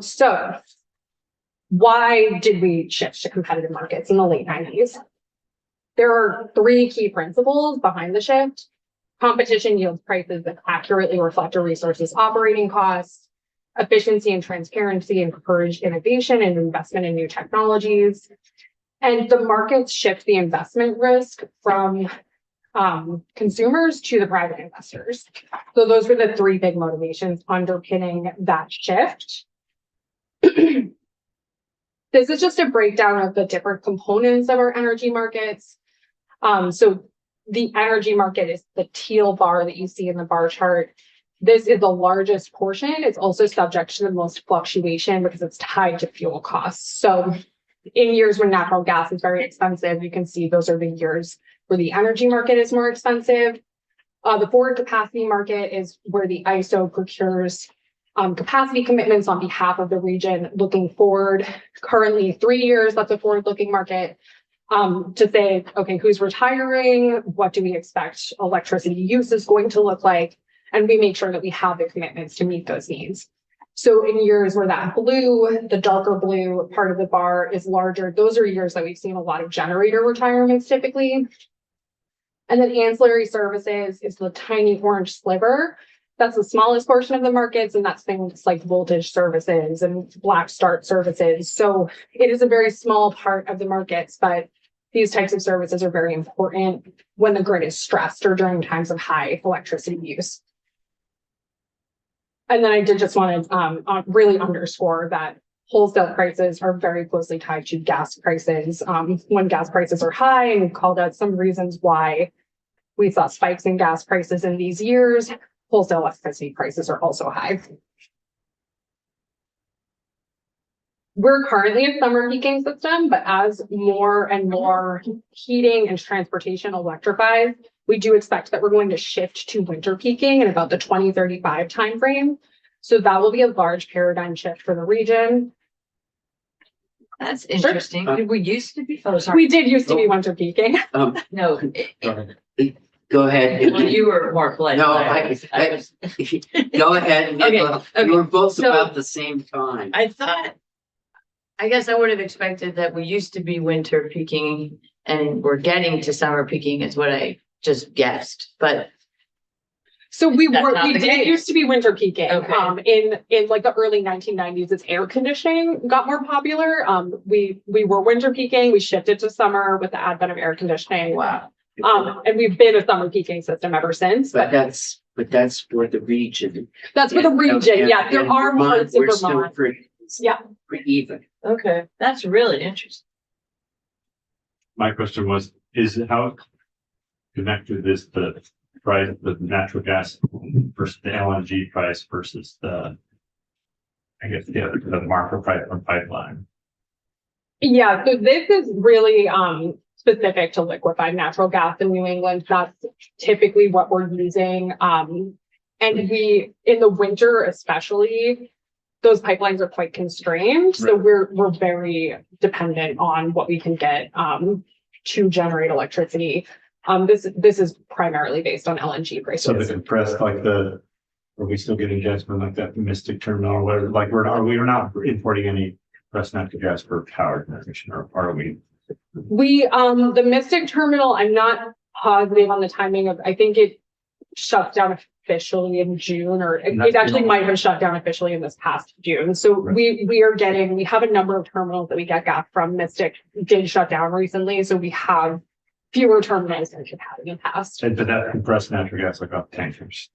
So why did we shift to competitive markets in the late 90s? There are 3 key principles behind the shift. Competition yields prices that accurately reflect a resource's operating costs. Efficiency and transparency encourage innovation and investment in new technologies. And the markets shift the investment risk from consumers to the private investors. So those were the 3 big motivations underpinning that shift. This is just a breakdown of the different components of our energy markets. So the energy market is the teal bar that you see in the bar chart. This is the largest portion. It's also subject to the most fluctuation because it's tied to fuel costs. So in years when natural gas is very expensive, you can see those are the years where the energy market is more expensive. The forward capacity market is where the ISO procures capacity commitments on behalf of the region looking forward. Currently 3 years, that's a forward-looking market. To say, okay, who's retiring? What do we expect electricity use is going to look like? And we make sure that we have the commitments to meet those needs. So in years where that blue, the darker blue part of the bar is larger, those are years that we've seen a lot of generator retirements typically. And then ancillary services is the tiny orange sliver. That's the smallest portion of the markets, and that's things like voltage services and black start services. So it is a very small part of the markets, but these types of services are very important when the grid is stressed or during times of high electricity use. And then I did just want to really underscore that wholesale prices are very closely tied to gas prices. When gas prices are high, and we've called out some reasons why we saw spikes in gas prices in these years, wholesale electricity prices are also high. We're currently a summer peaking system, but as more and more heating and transportation electrifies, we do expect that we're going to shift to winter peaking in about the 2035 timeframe. So that will be a large paradigm shift for the region. That's interesting. We used to be, We did used to be winter peaking. no, Go ahead. well, you were more polite. No, than I was. Go ahead. Okay, You were both so- about the same time. I guess I would have expected that we used to be winter peaking and we're getting to summer peaking is what I just guessed, but So we That's were, not we the did case. used to be winter peaking. Okay. In like the early 1990s, as air conditioning got more popular. We were winter peaking. We shifted to summer with the advent of air conditioning. wow. And we've been a summer peaking system ever since. But that's for the region. That's for the region. Yeah, there are parts of We're still Vermont. Yeah. pretty even. Okay, that's really interesting. My question was, is how connected is the price of the natural gas versus the LNG price versus the, I guess, the market price on pipeline? Yeah, so this is really specific to liquefied natural gas in New England. That's typically what we're using. And we, in the winter especially, those pipelines are quite constrained. So we're very dependent on what we can get to generate electricity. This is primarily based on LNG prices. So the compressed, like are we still getting gas from like that Mystic terminal or whatever? Like we're not importing any compressed natural gas for power generation, or are we? We, the Mystic terminal, I'm not positive on the timing of, I think it shuts down officially in June, or it actually might have been shut down officially in this past June. So we have a number of terminals that we get gas from. Mystic did shut down recently, so we have fewer terminals than we've had in the past. And but that compressed natural gas like off tankers.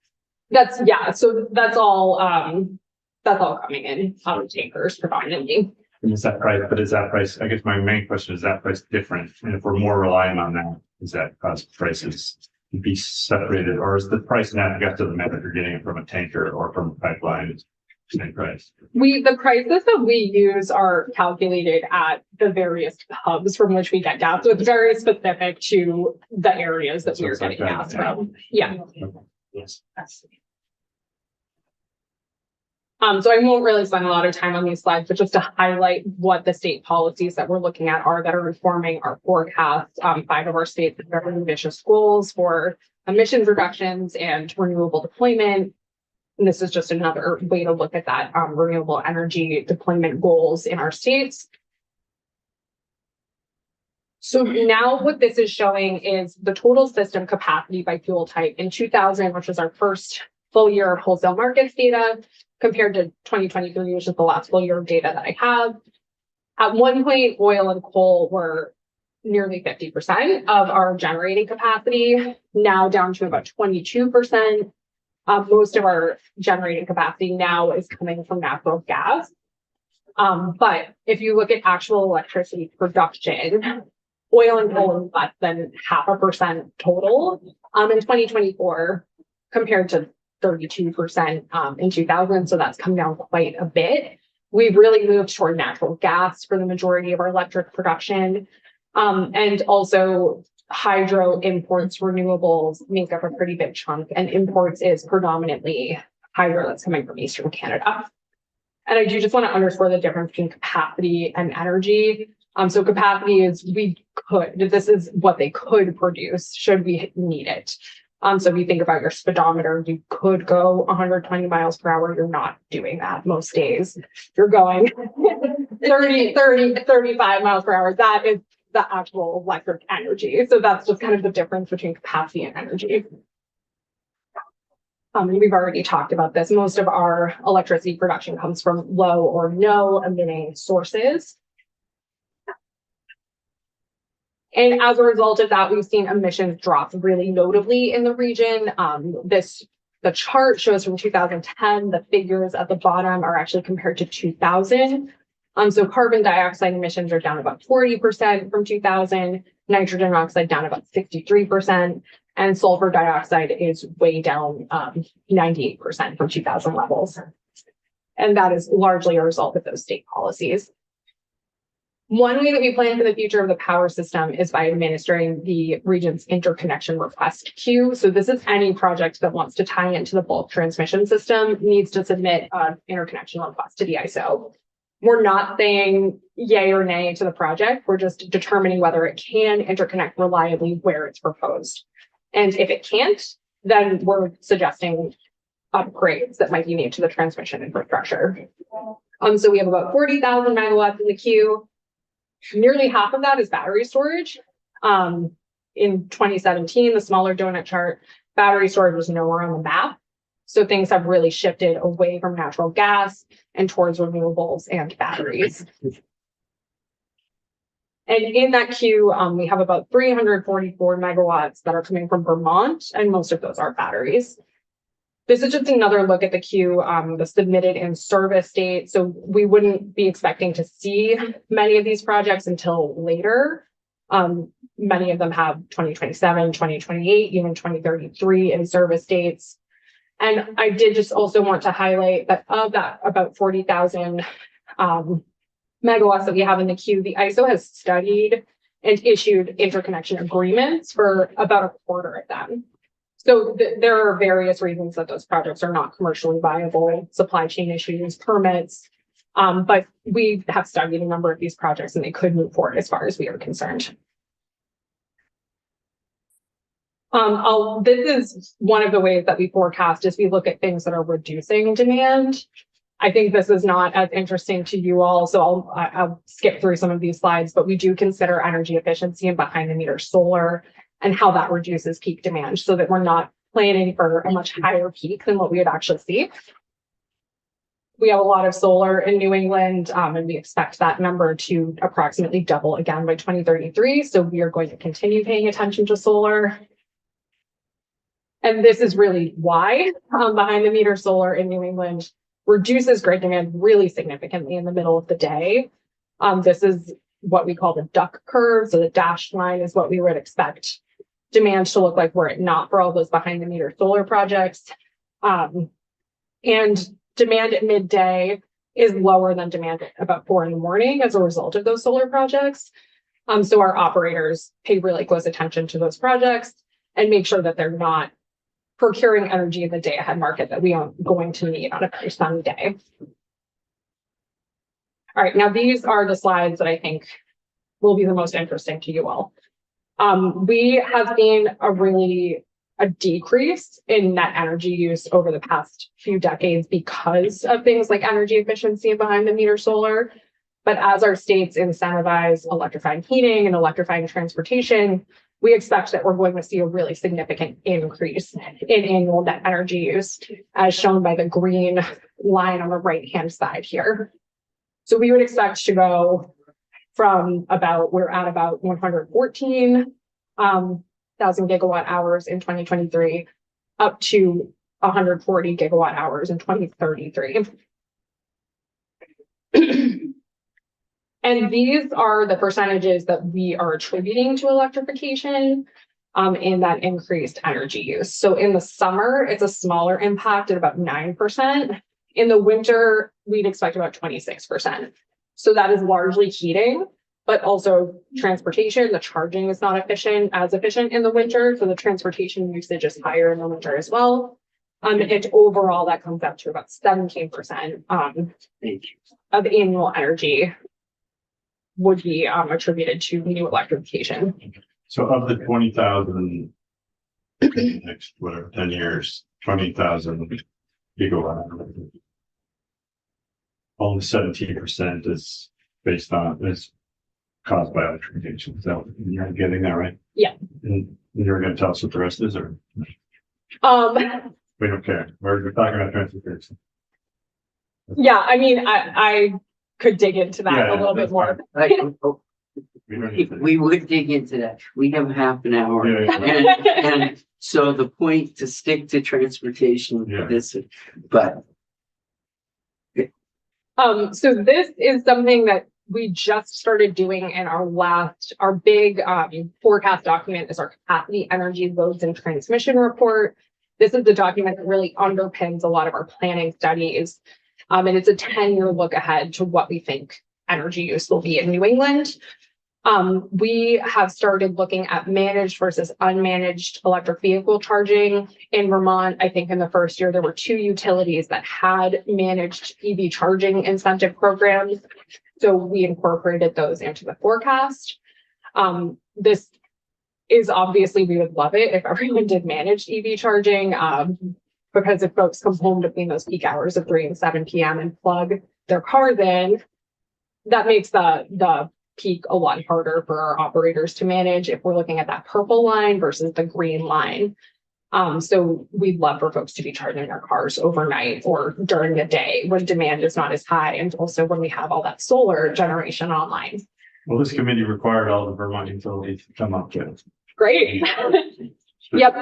So that's all coming in out of tankers predominantly. And is that price, but is that price, I guess my main question is that price different? And if we're more reliant on that, is that cause prices to be separated, or is the price of natural gas doesn't matter if you're getting it from a tanker or from a pipeline, it's the same price? The prices that we use are calculated at the various hubs from which we get gas. So it's very specific to the areas that So we're it's like getting that, gas yeah. from. Yeah. Yes. So I won't really spend a lot of time on these slides, but just to highlight what the state policies that we're looking at are that are informing our forecast. 5 of our states have very ambitious goals for emissions reductions and renewable deployment. And this is just another way to look at that renewable energy deployment goals in our states. So now what this is showing is the total system capacity by fuel type in 2000, which was our first full year of wholesale markets data, compared to 2023, which is the last full year of data that I have. At one point, oil and coal were nearly 50% of our generating capacity, now down to about 22%. Most of our generating capacity now is coming from natural gas. But if you look at actual electricity production, oil and coal is less than 0.5% total in 2024 compared to 32% in 2000. So that's come down quite a bit. We've really moved toward natural gas for the majority of our electric production. And also hydro, imports, renewables make up a pretty big chunk, and imports is predominantly hydro that's coming from Eastern Canada. And I do just want to underscore the difference between capacity and energy. So capacity is this is what they could produce should we need it. So if you think about your speedometer, you could go 120 miles per hour. You're not doing that most days. You're going 35 miles per hour. That is the actual electric energy. So that's just kind of the difference between capacity and energy. We've already talked about this. Most of our electricity production comes from low or no emitting sources. And as a result of that, we've seen emissions drop really notably in the region. The chart shows from 2010, the figures at the bottom are actually compared to 2000. So carbon dioxide emissions are down about 40% from 2000, nitrogen oxide down about 63%, and sulfur dioxide is way down 98% from 2000 levels. And that is largely a result of those state policies. One way that we plan for the future of the power system is by administering the region's interconnection request queue. So this is any project that wants to tie into the bulk transmission system needs to submit an interconnection request to the ISO. We're not saying yay or nay to the project. We're just determining whether it can interconnect reliably where it's proposed. And if it can't, then we're suggesting upgrades that might be made to the transmission infrastructure. So we have about 40,000 megawatts in the queue. Nearly half of that is battery storage. In 2017, the smaller donut chart, battery storage was nowhere on the map. So things have really shifted away from natural gas and towards renewables and batteries. And in that queue, we have about 344 megawatts that are coming from Vermont, and most of those are batteries. This is just another look at the queue, the submitted in service date. So we wouldn't be expecting to see many of these projects until later. Many of them have 2027, 2028, even 2033 in service dates. And I did just also want to highlight that of that about 40,000 megawatts that we have in the queue, the ISO has studied and issued interconnection agreements for about a quarter of them. So there are various reasons that those projects are not commercially viable, supply chain issues, permits, but we have studied a number of these projects and they could move forward as far as we are concerned. This is one of the ways that we forecast is we look at things that are reducing demand. I think this is not as interesting to you all, so I'll skip through some of these slides, but we do consider energy efficiency and behind the meter solar and how that reduces peak demand so that we're not planning for a much higher peak than what we would actually see. We have a lot of solar in New England, and we expect that number to approximately double again by 2033. So we are going to continue paying attention to solar. And this is really why behind the meter solar in New England reduces grid demand really significantly in the middle of the day. This is what we call the duck curve. So the dashed line is what we would expect demand to look like were it not for all those behind the meter solar projects. And demand at midday is lower than demand at about 4 in the morning as a result of those solar projects. So our operators pay really close attention to those projects and make sure that they're not procuring energy in the day ahead market that we are going to need on a very sunny day. All right, now these are the slides that I think will be the most interesting to you all. We have seen a decrease in net energy use over the past few decades because of things like energy efficiency and behind the meter solar. But as our states incentivize electrifying heating and electrifying transportation, we expect that we're going to see a really significant increase in annual net energy use, as shown by the green line on the right-hand side here. So we would expect to go from we're at about 114,000 gigawatt hours in 2023 up to 140 gigawatt hours in 2033. And these are the percentages that we are attributing to electrification in that increased energy use. So in the summer, it's a smaller impact at about 9%. In the winter, we'd expect about 26%. So that is largely heating, but also transportation. The charging is not as efficient in the winter. So the transportation usage is higher in the winter as well. And overall, that comes up to about 17% of annual energy would be attributed to new electrification. So of the 20,000, next, 10 years, 20,000 gigawatt, only 17% is caused by electrification. So you're getting that right? Yeah. And you're going to tell us what the rest is, or? We don't care. We're talking about transportation. Yeah, I mean, I could dig into that a little bit more. We would dig into that. We have half an hour. And so the point to stick to transportation for this, but So this is something that we just started doing in our big forecast document is our capacity, energy, loads, and transmission report. This is the document that really underpins a lot of our planning studies. And it's a 10-year look ahead to what we think energy use will be in New England. We have started looking at managed versus unmanaged electric vehicle charging in Vermont. I think in the first year, there were 2 utilities that had managed EV charging incentive programs. So we incorporated those into the forecast. This is obviously, we would love it if everyone did managed EV charging, because if folks come home between those peak hours of 3 and 7 p.m. and plug their cars in, that makes the peak a lot harder for our operators to manage if we're looking at that purple line versus the green line. So we'd love for folks to be charging their cars overnight or during the day when demand is not as high, and also when we have all that solar generation online. Well, this committee required all the Vermont utilities to come up with. Great. Yep.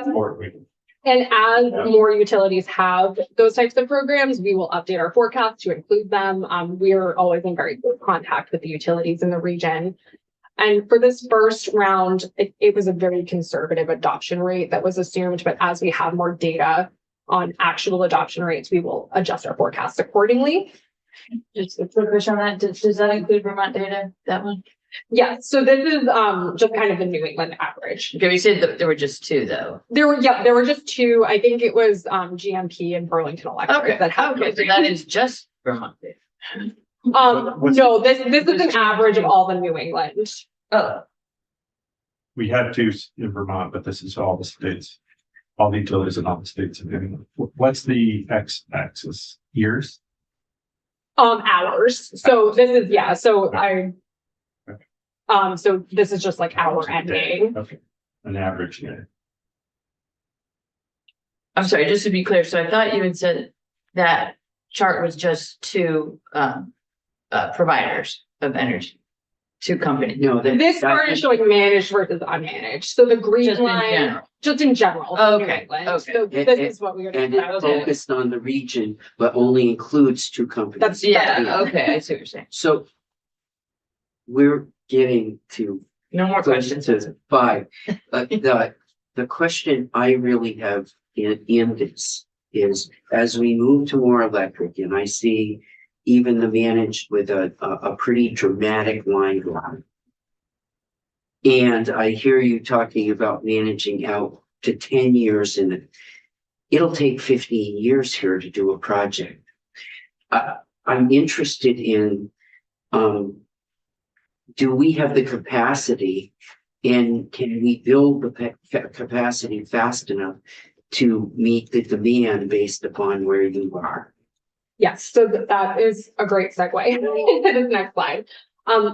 And as more utilities have those types of programs, we will update our forecast to include them. We are always in very good contact with the utilities in the region. And for this first round, it was a very conservative adoption rate that was assumed. But as we have more data on actual adoption rates, we will adjust our forecast accordingly. Just a quick question on that. Does that include Vermont data? That one? Yeah, so this is just kind of the New England average. Okay, we said that there were just 2 though. There were just 2. I think it was GMP and Burlington Electric that had Okay, so that is just Vermont data. No, this is an average of all the New England. Oh, We had 2 in Vermont, but this is all the states, all the utilities in all the states. What's the x-axis? Years? Hours. So this is, so this is just like hour ending. Okay, an average day. I'm sorry, just to be clear. So I thought you had said that chart was just 2 providers of energy, 2 companies. No, This part is showing managed versus unmanaged. So the green Just in line, general. just in general. for New Okay, England. okay. So this is what we are. And it focused on the region, but only includes 2 companies. That's- Yeah, okay, I see what you're saying. So we're getting to No more questions. to 5. The question I really have in this is, as we move to more electric, and I see even the managed with a pretty dramatic line drawing. And I hear you talking about managing out to 10 years, and it'll take 15 years here to do a project. I'm interested in, do we have the capacity, and can we build the capacity fast enough to meet the demand based upon where you are? Yes, so that is a great segue into this next slide.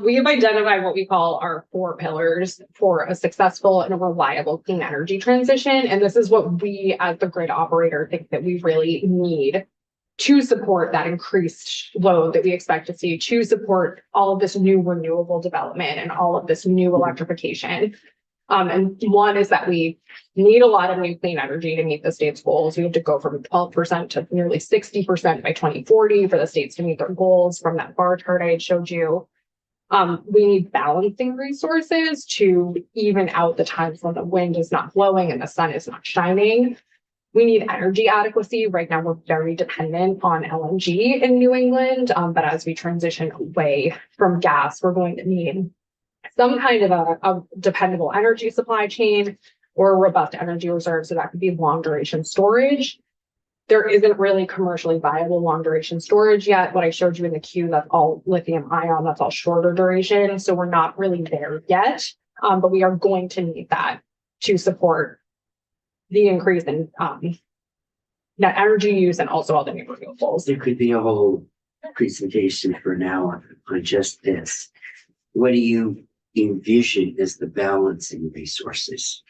We have identified what we call our 4 pillars for a successful and a reliable clean energy transition. And this is what we as the grid operator think that we really need to support that increased load that we expect to see, to support all of this new renewable development and all of this new electrification. And one is that we need a lot of new clean energy to meet the state's goals. We have to go from 12% to nearly 60% by 2040 for the states to meet their goals from that bar chart I had showed you. We need balancing resources to even out the times when the wind is not blowing and the sun is not shining. We need energy adequacy. Right now, we're very dependent on LNG in New England, but as we transition away from gas, we're going to need some kind of a dependable energy supply chain or a robust energy reserve. So that could be long duration storage. There isn't really commercially viable long duration storage yet. What I showed you in the queue, that's all lithium ion, that's all shorter duration. So we're not really there yet, but we are going to need that to support the increase in net energy use and also all the new renewables. There could be a whole presentation for an hour on just this. What do you envision as the balancing resources?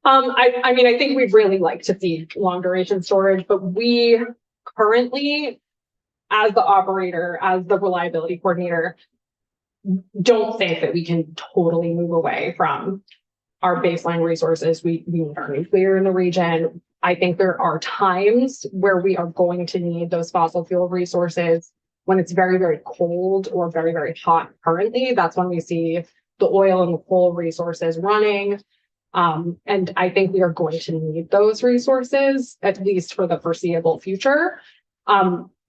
I mean, I think we'd really like to see long duration storage, but we currently, as the operator, as the reliability coordinator, don't think that we can totally move away from our baseline resources. We need our nuclear in the region. I think there are times where we are going to need those fossil fuel resources when it's very, very cold or very, very hot currently, that's when we see the oil and the coal resources running. And I think we are going to need those resources, at least for the foreseeable future.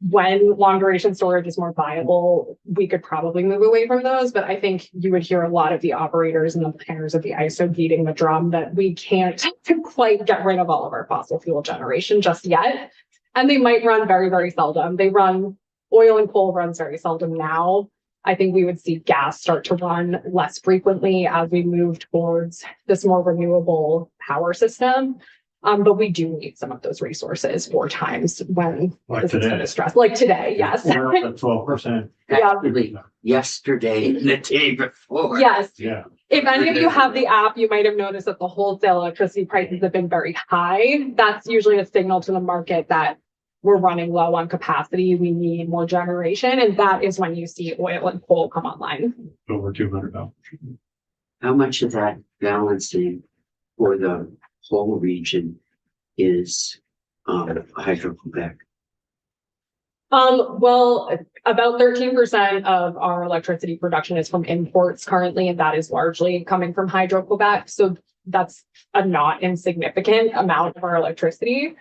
When long duration storage is more viable, we could probably move away from those. But I think you would hear a lot of the operators and the planners of the ISO beating the drum that we can't quite get rid of all of our fossil fuel generation just yet. And they might run very, very seldom. Oil and coal runs very seldom now. I think we would see gas start to run less frequently as we move towards this more renewable power system. But we do need some of those resources for times when Like the system today. is stressed, like today, yes. We're up at 12%. Yeah. Actually, yesterday and the day before. Yes. Yeah. If any of you have the app, you might have noticed that the wholesale electricity prices have been very high. That's usually a signal to the market that we're running low on capacity. We need more generation. And that is when you see oil and coal come online. Over $200. How much of that balancing for the whole region is Hydro-Quebec? Well, about 13% of our electricity production is from imports currently, and that is largely coming from Hydro-Quebec. So that's a not insignificant amount of our electricity.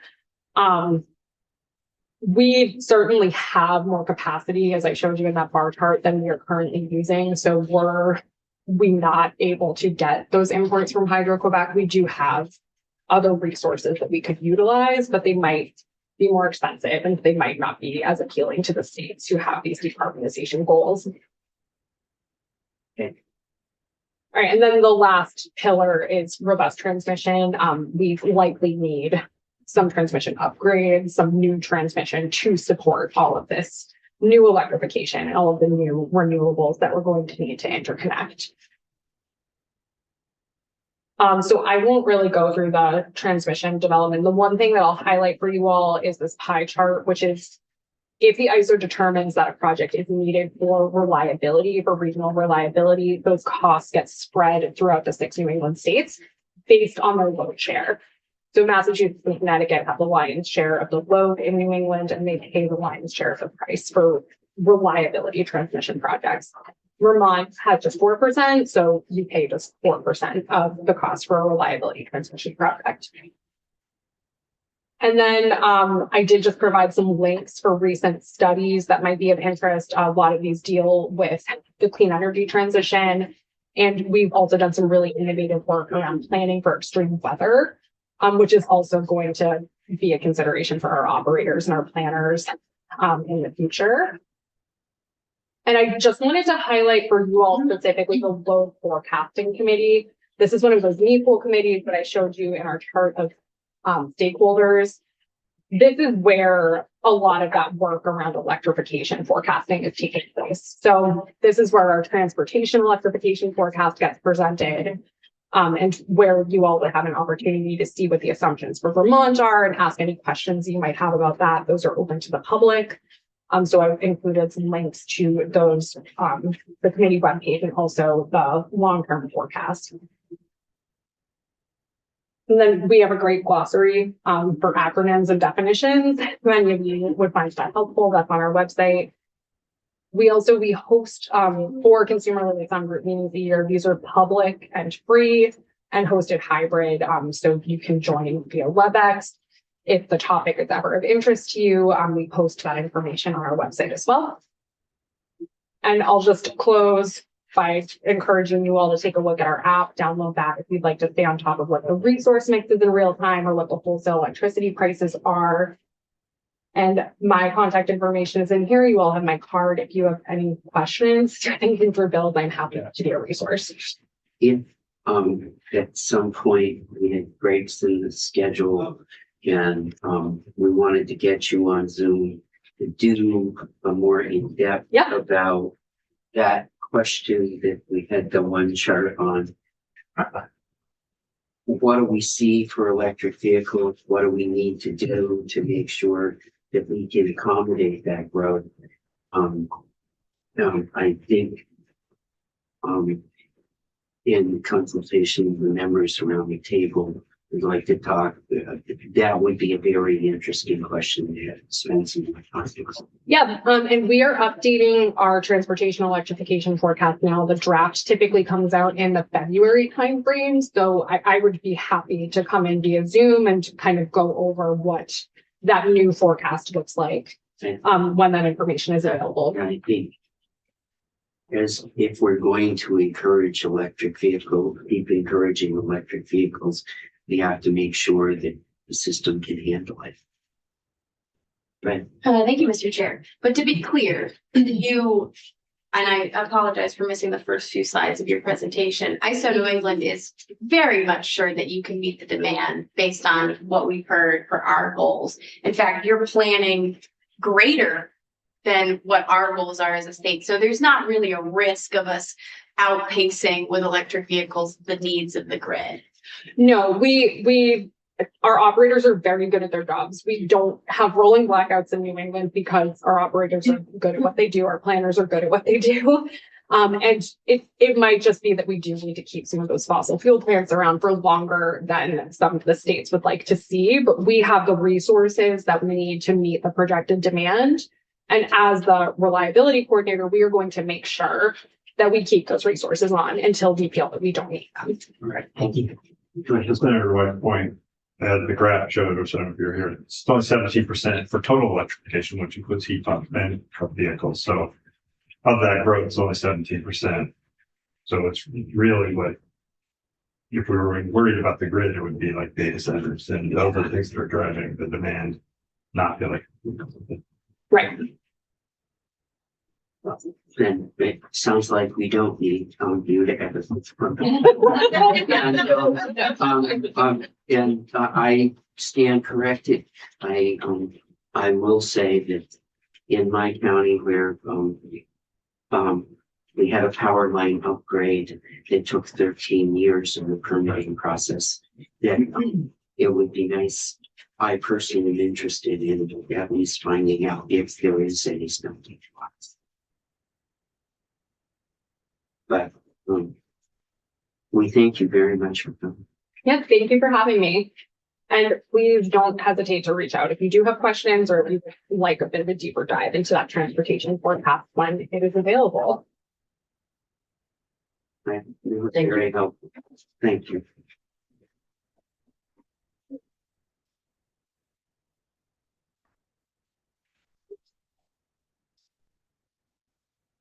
We certainly have more capacity, as I showed you in that bar chart, than we are currently using. So we're not able to get those imports from Hydro-Quebec. We do have other resources that we could utilize, but they might be more expensive and they might not be as appealing to the states who have these decarbonization goals. Okay. All right, and then the last pillar is robust transmission. We likely need some transmission upgrades, some new transmission to support all of this new electrification and all of the new renewables that we're going to need to interconnect. So I won't really go through the transmission development. The one thing that I'll highlight for you all is this pie chart, which is if the ISO determines that a project is needed for reliability, for regional reliability, those costs get spread throughout the 6 New England states based on their load share. So Massachusetts and Connecticut have the lion's share of the load in New England, and they pay the lion's share of the price for reliability transmission projects. Vermont has just 4%, so you pay just 4% of the cost for a reliability transmission project. And then I did just provide some links for recent studies that might be of interest. A lot of these deal with the clean energy transition, and we've also done some really innovative work around planning for extreme weather, which is also going to be a consideration for our operators and our planners in the future. And I just wanted to highlight for you all specifically the load forecasting committee. This is one of those NEPOL committees that I showed you in our chart of stakeholders. This is where a lot of that work around electrification forecasting is taking place. So this is where our transportation electrification forecast gets presented, and where you all would have an opportunity to see what the assumptions for Vermont are and ask any questions you might have about that. Those are open to the public. So I've included some links to those, the committee webpage, and also the long-term forecast. And then we have a great glossary for acronyms and definitions. Many of you would find that helpful. That's on our website. We host 4 consumer liaison group meetings a year. These are public and free and hosted hybrid. So you can join via WebEx. If the topic is ever of interest to you, we post that information on our website as well. And I'll just close by encouraging you all to take a look at our app, download that if you'd like to stay on top of what the resource mix is in real time or what the wholesale electricity prices are. And my contact information is in here. You all have my card. If you have any questions, anything for bills, I'm happy to be a resource. If at some point we had breaks in the schedule and we wanted to get you on Zoom to do a more in-depth about that question that we had the one chart on. What do we see for electric vehicles? What do we need to do to make sure that we can accommodate that growth? I think in consultation with the members around the table, we'd like to talk. That would be a very interesting question to spend some time on. Yeah, and we are updating our transportation electrification forecast now. The draft typically comes out in the February timeframe. So I would be happy to come in via Zoom and to kind of go over what that new forecast looks like, when that information is available. I think as if we're going to encourage keep encouraging electric vehicles, we have to make sure that the system can handle it. Right. Thank you, Mr. Chair. But to be clear, you, and I apologize for missing the first few slides of your presentation. ISO New England is very much sure that you can meet the demand based on what we've heard for our goals. In fact, you're planning greater than what our goals are as a state. So there's not really a risk of us outpacing with electric vehicles the needs of the grid. No, our operators are very good at their jobs. We don't have rolling blackouts in New England because our operators are good at what they do. Our planners are good at what they do. And it might just be that we do need to keep some of those fossil fuel plants around for longer than some of the states would like to see, but we have the resources that we need to meet the projected demand. And as the reliability coordinator, we are going to make sure that we keep those resources on until we feel that we don't need them. All right. Thank you. Just to everyone's point, the graph showed, or some of you are here, it's only 17% for total electrification, which includes heat pump and truck vehicles. So of that growth, it's only 17%. So it's really what, if we were worried about the grid, it would be like data centers, and those are the things that are driving the demand, not the like. Right. Then it sounds like we don't need you to have and I stand corrected. I will say that in my county where we had a power line upgrade that took 13 years in the permitting process, that it would be nice. I personally am interested in at least finding out if there is any stumbling blocks. But we thank you very much for coming. Yeah, thank you for having me. And please don't hesitate to reach out if you do have questions or if you'd like a bit of a deeper dive into that transportation forecast when it is available. It was very helpful. Thank you.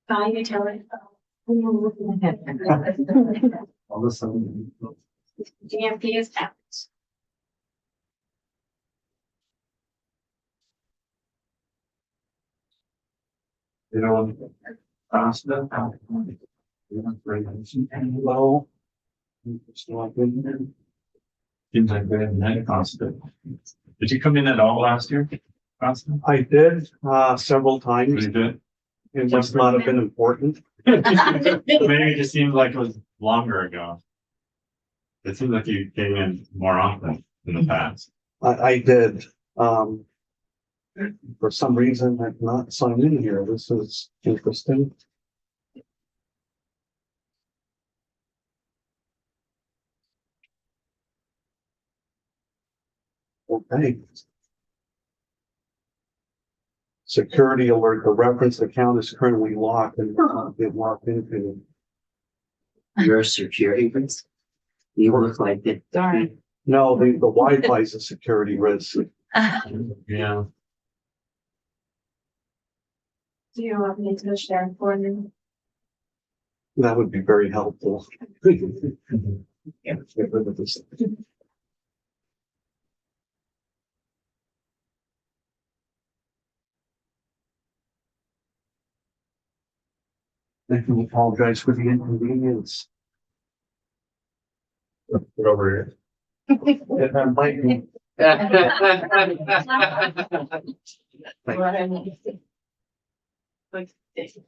Value utility. All of a sudden. GMP is out. You know, constant. Low. Seems like we had net constant. Did you come in at all last year? Constant? I did, several times. Pretty good. It must not have been important. Maybe it just seemed like it was longer ago. It seems like you came in more often in the past. I did, for some reason, I've not signed in here. This is interesting. Okay. Security alert, the reference account is currently locked and cannot get locked into. You're a security risk. You look like it. Darn. No, the Wi-Fi is a security risk. Yeah. Do you want me to share for you? That would be very helpful. Yeah, get rid of this. I do apologize for the inconvenience. Put over If I'm biting.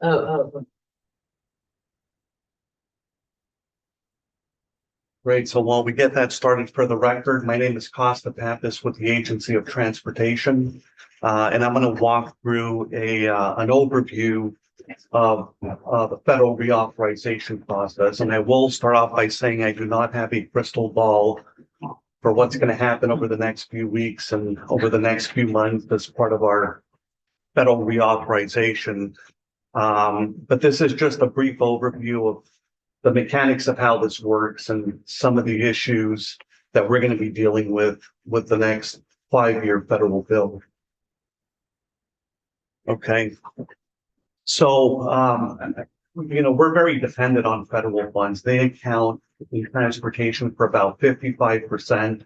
Oh. Great, so while we get that started for the record, my name is Costa Pappas with the Agency of Transportation. And I'm going to walk through an overview of the federal reauthorization process. And I will start off by saying I do not have a crystal ball for what's going to happen over the next few weeks and over the next few months as part of our federal reauthorization. But this is just a brief overview of the mechanics of how this works and some of the issues that we're going to be dealing with the next 5-year federal bill. Okay. So, we're very dependent on federal funds. They account in transportation for about 55%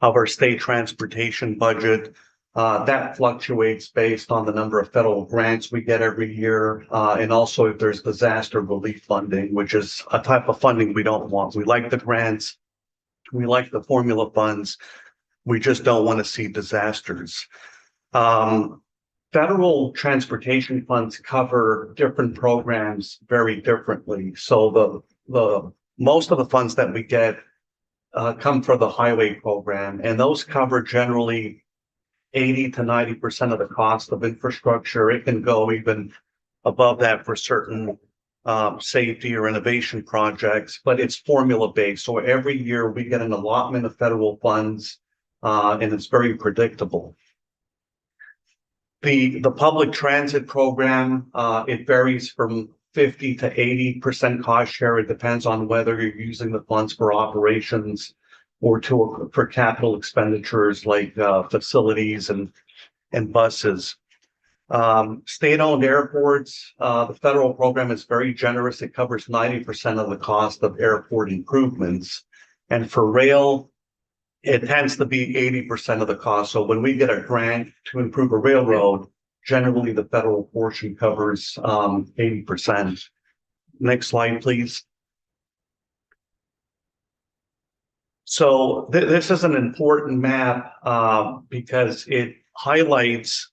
of our state transportation budget. That fluctuates based on the number of federal grants we get every year, and also if there's disaster relief funding, which is a type of funding we don't want. We like the grants, we like the formula funds, we just don't want to see disasters. Federal transportation funds cover different programs very differently. So the most of the funds that we get come from the highway program, and those cover generally 80 to 90% of the cost of infrastructure. It can go even above that for certain safety or innovation projects, but it's formula based. So every year we get an allotment of federal funds, and it's very predictable. The public transit program, it varies from 50 to 80% cost share. It depends on whether you're using the funds for operations or for capital expenditures like facilities and buses. State-owned airports, the federal program is very generous. It covers 90% of the cost of airport improvements. And for rail, it tends to be 80% of the cost. So when we get a grant to improve a railroad, generally the federal portion covers 80%. Next slide, please. So this is an important map because it highlights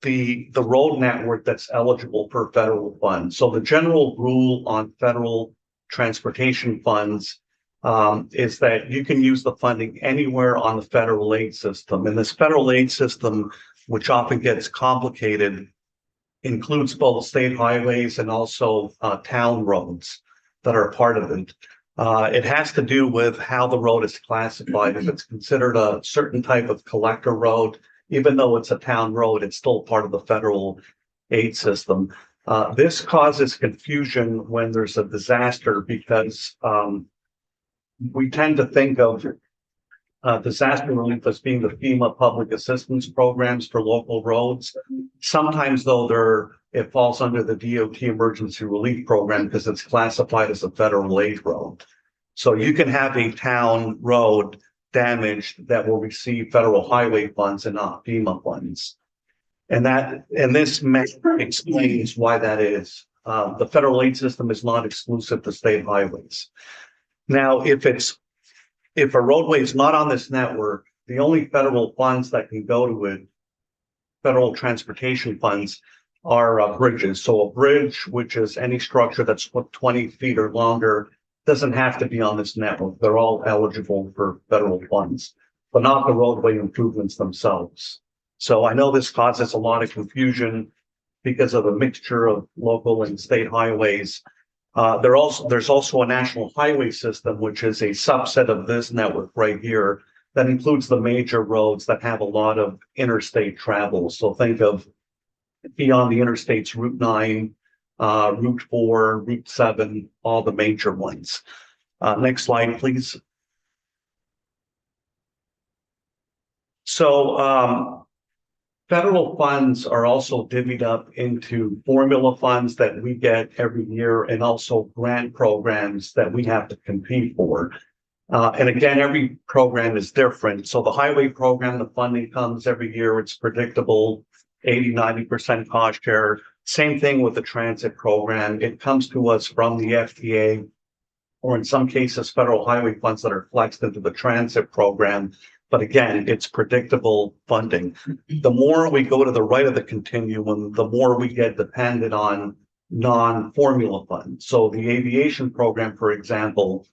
the road network that's eligible for federal funds. So the general rule on federal transportation funds is that you can use the funding anywhere on the federal aid system. And this federal aid system, which often gets complicated, includes both state highways and also town roads that are part of it. It has to do with how the road is classified. If it's considered a certain type of collector road, even though it's a town road, it's still part of the federal aid system. This causes confusion when there's a disaster because we tend to think of disaster relief as being the FEMA public assistance programs for local roads. Sometimes, though, it falls under the DOT emergency relief program because it's classified as a federal aid road. So you can have a town road damaged that will receive federal highway funds and not FEMA funds. And this explains why that is. The federal aid system is not exclusive to state highways. Now, if a roadway is not on this network, the only federal funds that can go to it, federal transportation funds, are bridges. So a bridge, which is any structure that's 20 feet or longer, doesn't have to be on this network. They're all eligible for federal funds, but not the roadway improvements themselves. So I know this causes a lot of confusion because of a mixture of local and state highways. There's also a national highway system, which is a subset of this network right here that includes the major roads that have a lot of interstate travel. So think of beyond the interstates, Route 9, Route 4, Route 7, all the major ones. Next slide, please. So federal funds are also divvied up into formula funds that we get every year and also grant programs that we have to compete for. And again, every program is different. So the highway program, the funding comes every year. It's predictable, 80, 90% cost share. Same thing with the transit program. It comes to us from the FTA, or in some cases, federal highway funds that are flexed into the transit program. But again, it's predictable funding. The more we go to the right of the continuum, the more we get dependent on non-formula funds. So the aviation program, for example,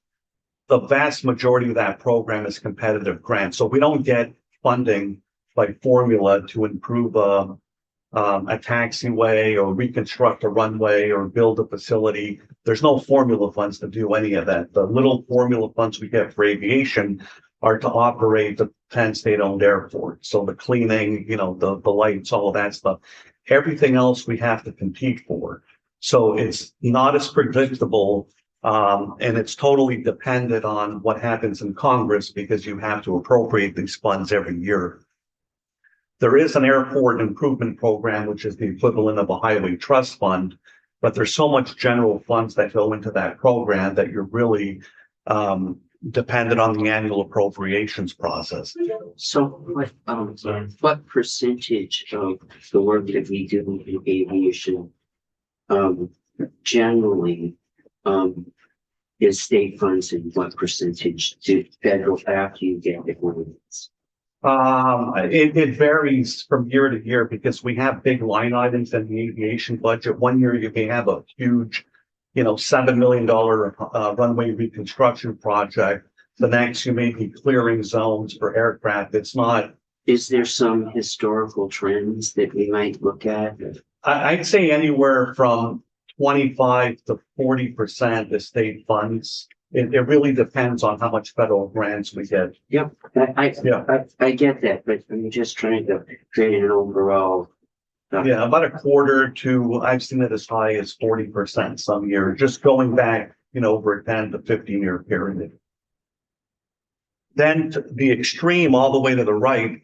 the vast majority of that program is competitive grants. So we don't get funding by formula to improve a taxiway or reconstruct a runway or build a facility. There's no formula funds to do any of that. The little formula funds we get for aviation are to operate the Penn State-owned airport. So the cleaning, the lights, all of that stuff. Everything else we have to compete for. So it's not as predictable, and it's totally dependent on what happens in Congress because you have to appropriate these funds every year. There is an airport improvement program, which is the equivalent of a highway trust fund, but there's so much general funds that go into that program that you're really dependent on the annual appropriations process. So what percentage of the work that we do in aviation, generally, is state funds, and what percentage do federal after you get the grants? It varies from year to year because we have big line items in the aviation budget. One year you may have a huge, $7 million runway reconstruction project. The next you may be clearing zones for aircraft. It's not. Is there some historical trends that we might look at? I'd say anywhere from 25 to 40% is state funds. It really depends on how much federal grants we get. Yep, I get that, but I'm just trying to create an overall. Yeah, about a quarter to, I've seen it as high as 40% some year, just going back, over a 10 to 15 year period. Then to the extreme, all the way to the right,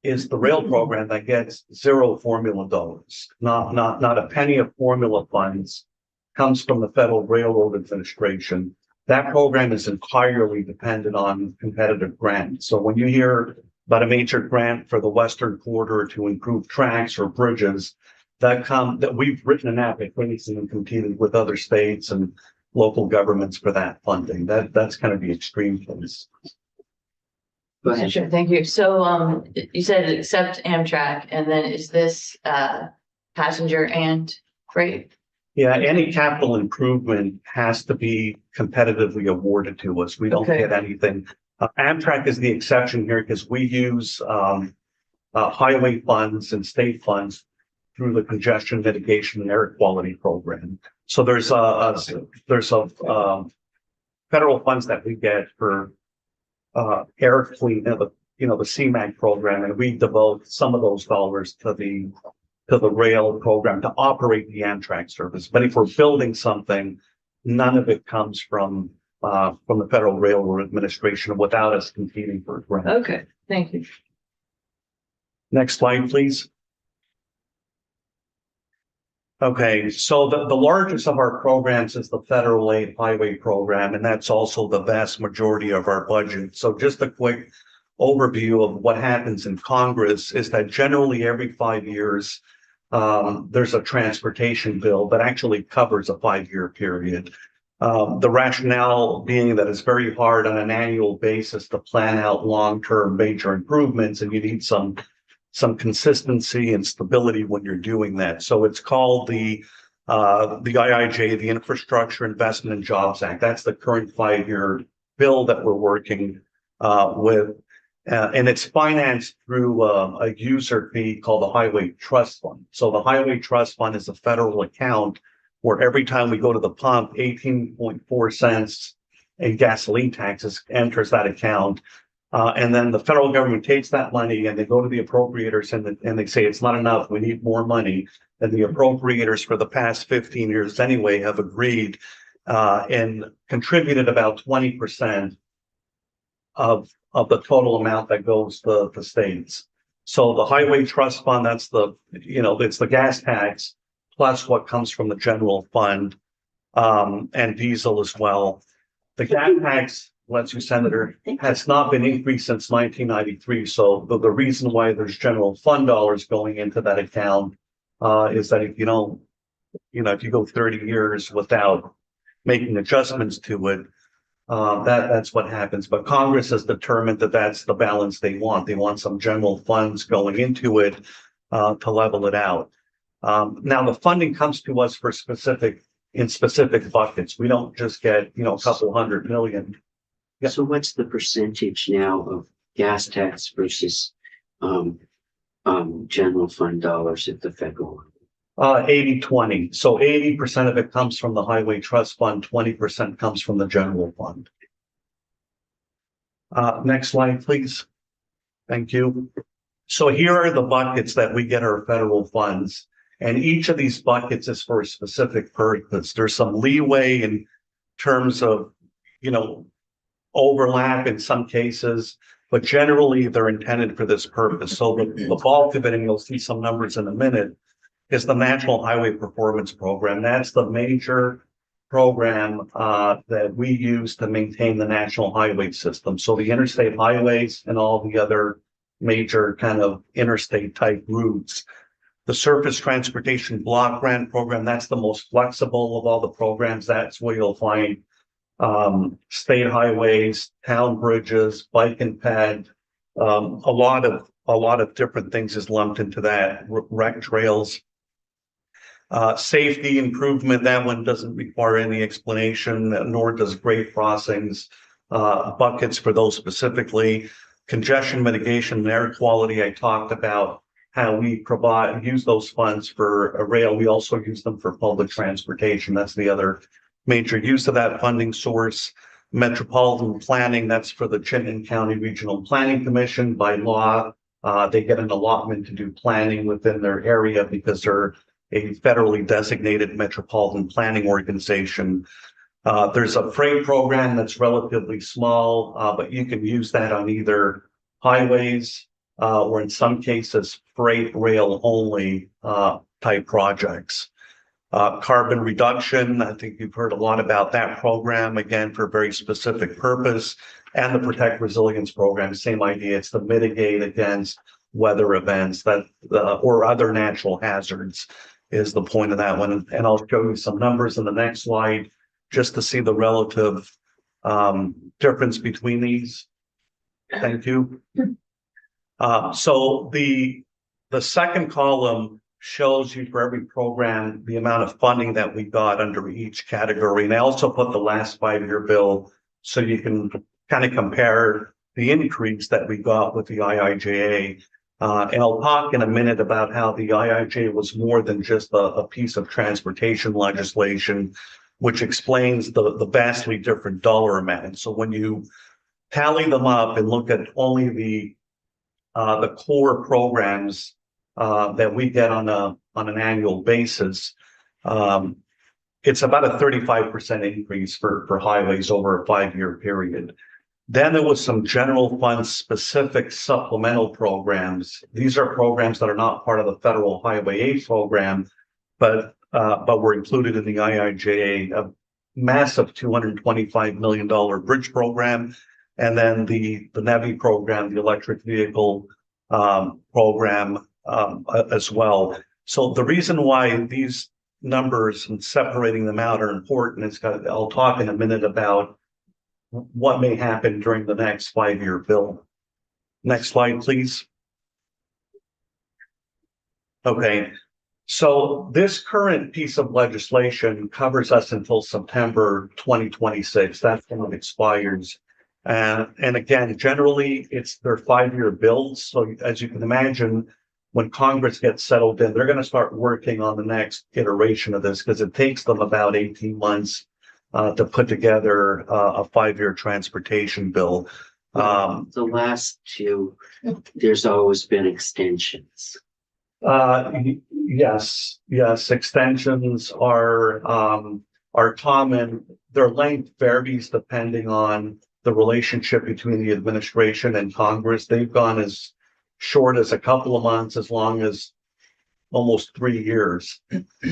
is the rail program that gets zero formula dollars. Not a penny of formula funds comes from the Federal Railroad Administration. That program is entirely dependent on competitive grants. So when you hear about a major grant for the Western Corridor to improve tracks or bridges, that we've written an application and competed with other states and local governments for that funding. That's kind of the extreme case. Go ahead. Sure, thank you. So, you said except Amtrak, and then is this, passenger and freight? Yeah, any capital improvement has to be competitively awarded to us. We don't Okay. get anything. Amtrak is the exception here because we use highway funds and state funds through the congestion mitigation and air quality program. So there's federal funds that we get for air clean, the CMAQ program, and we devote some of those dollars to the rail program to operate the Amtrak service. But if we're building something, none of it comes from the Federal Railroad Administration without us competing for a grant. Okay, thank you. Next slide, please. Okay, so the largest of our programs is the Federal Aid Highway Program, and that's also the vast majority of our budget. So just a quick overview of what happens in Congress is that generally every 5 years, there's a transportation bill that actually covers a 5-year period. The rationale being that it's very hard on an annual basis to plan out long-term major improvements, and you need some consistency and stability when you're doing that. So it's called the IIJ, the Infrastructure Investment and Jobs Act. That's the current 5-year bill that we're working with. And it's financed through a user fee called the Highway Trust Fund. So the Highway Trust Fund is a federal account where every time we go to the pump, 18.4 cents in gasoline taxes enters that account. And then the federal government takes that money and they go to the appropriators and they say, it's not enough, we need more money. And the appropriators for the past 15 years anyway have agreed and contributed about 20% of the total amount that goes to the states. So the Highway Trust Fund, that's it's the gas tax plus what comes from the general fund and diesel as well. The gas tax, bless you, Senator, has not been increased since 1993. So the reason why there's general fund dollars going into that account is that if you don't, if you go 30 years without making adjustments to it, that's what happens. But Congress has determined that that's the balance they want. They want some general funds going into it to level it out. Now the funding comes to us for specific buckets. We don't just get, a couple $100 million. Yeah. So what's the percentage now of gas tax versus general fund dollars at the federal? 80-20. So 80% of it comes from the Highway Trust Fund, 20% comes from the general fund. Next slide, please. Thank you. So here are the buckets that we get our federal funds. And each of these buckets is for a specific purpose. There's some leeway in terms of, overlap in some cases, but generally they're intended for this purpose. So the bulk of it, and you'll see some numbers in a minute, is the National Highway Performance Program. That's the major program that we use to maintain the national highway system. So the interstate highways and all the other major kind of interstate type routes. The Surface Transportation Block Grant Program, that's the most flexible of all the programs. That's where you'll find state highways, town bridges, bike and ped, a lot of different things is lumped into that. Rec trails, safety improvement. That one doesn't require any explanation, nor does grade crossings. Buckets for those specifically. Congestion mitigation and air quality. I talked about how we use those funds for rail. We also use them for public transportation. That's the other major use of that funding source. Metropolitan planning, that's for the Chittenden County Regional Planning Commission. By law, they get an allotment to do planning within their area because they're a federally designated metropolitan planning organization. There's a freight program that's relatively small, but you can use that on either highways or in some cases freight rail only type projects. Carbon reduction, I think you've heard a lot about that program, again, for a very specific purpose. And the Protect Resilience program, same idea. It's to mitigate against weather events or other natural hazards is the point of that one. And I'll show you some numbers in the next slide just to see the relative difference between these. Thank you. So the second column shows you for every program the amount of funding that we got under each category. And I also put the last 5-year bill so you can kind of compare the increase that we got with the IIJA. And I'll talk in a minute about how the IIJA was more than just a piece of transportation legislation, which explains the vastly different dollar amount. So when you tally them up and look at only the core programs that we get on an annual basis, it's about a 35% increase for highways over a 5-year period. Then there was some general fund specific supplemental programs. These are programs that are not part of the federal highway aid program, but were included in the IIJA, a massive $225 million bridge program. And then the NEVI program, the electric vehicle program as well. So the reason why these numbers and separating them out are important is I'll talk in a minute about what may happen during the next 5-year bill. Next slide, please. Okay, so this current piece of legislation covers us until September 2026. That's when it expires. And again, generally, they're 5-year bills. So as you can imagine, when Congress gets settled in, they're going to start working on the next iteration of this because it takes them about 18 months to put together a 5-year transportation bill. The last two, there's always been extensions. Yes, extensions are common. Their length varies depending on the relationship between the administration and Congress. They've gone as short as a couple of months, as long as almost 3 years.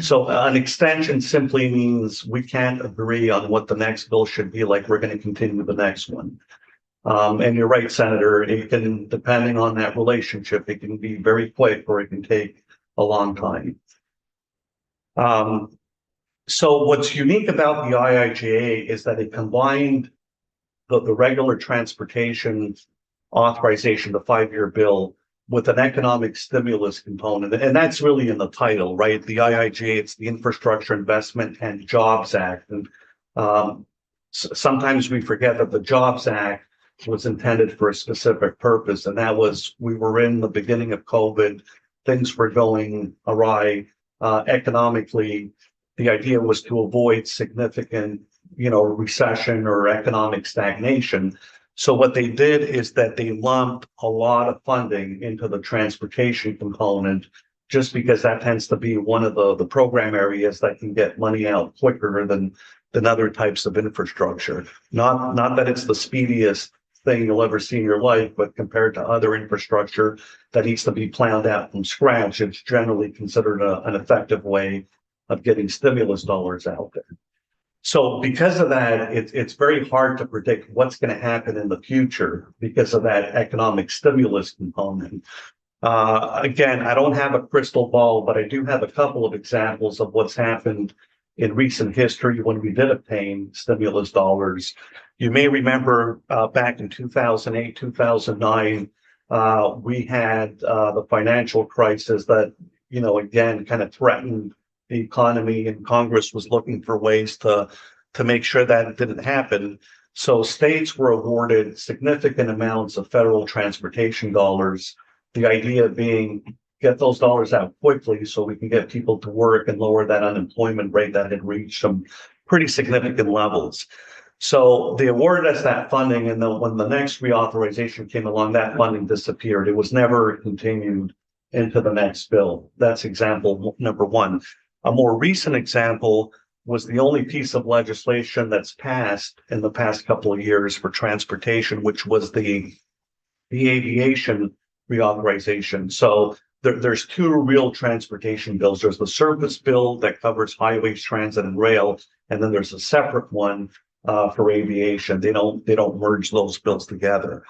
So an extension simply means we can't agree on what the next bill should be like. We're going to continue the next one. And you're right, Senator, it can, depending on that relationship, it can be very quick or it can take a long time. So what's unique about the IIJA is that it combined the regular transportation authorization, the 5-year bill, with an economic stimulus component. And that's really in the title, right? The IIJA, it's the Infrastructure Investment and Jobs Act. And sometimes we forget that the Jobs Act was intended for a specific purpose. And that was, we were in the beginning of COVID, things were going awry economically. The idea was to avoid significant, recession or economic stagnation. So what they did is that they lumped a lot of funding into the transportation component, just because that tends to be one of the program areas that can get money out quicker than other types of infrastructure. Not that it's the speediest thing you'll ever see in your life, but compared to other infrastructure that needs to be planned out from scratch, it's generally considered an effective way of getting stimulus dollars out there. So because of that, it's very hard to predict what's going to happen in the future because of that economic stimulus component. Again, I don't have a crystal ball, but I do have a couple of examples of what's happened in recent history when we did obtain stimulus dollars. You may remember back in 2008, 2009, we had the financial crisis that, again, kind of threatened the economy, and Congress was looking for ways to make sure that it didn't happen. So states were awarded significant amounts of federal transportation dollars. The idea being get those dollars out quickly so we can get people to work and lower that unemployment rate that had reached some pretty significant levels. So they awarded us that funding, and then when the next reauthorization came along, that funding disappeared. It was never continued into the next bill. That's example number one. A more recent example was the only piece of legislation that's passed in the past couple of years for transportation, which was the aviation reauthorization. So there's two real transportation bills. There's the service bill that covers highways, transit, and rail, and then there's a separate one for aviation. They don't merge those bills together.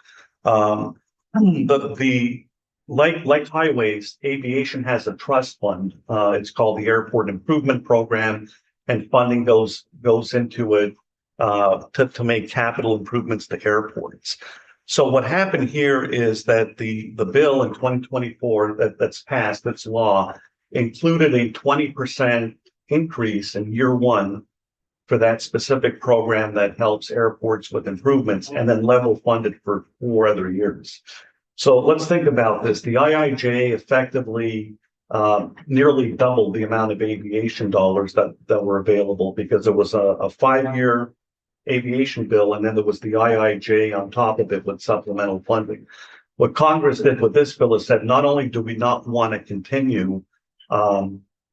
Like highways, aviation has a trust fund. It's called the Airport Improvement Program, and funding goes into it to make capital improvements to airports. So what happened here is that the bill in 2024 that's passed, that's law, included a 20% increase in year one for that specific program that helps airports with improvements, and then level funded for 4 other years. So let's think about this. The IIJA effectively nearly doubled the amount of aviation dollars that were available, because it was a 5-year aviation bill, and then there was the IIJA on top of it with supplemental funding. What Congress did with this bill is said, not only do we not want to continue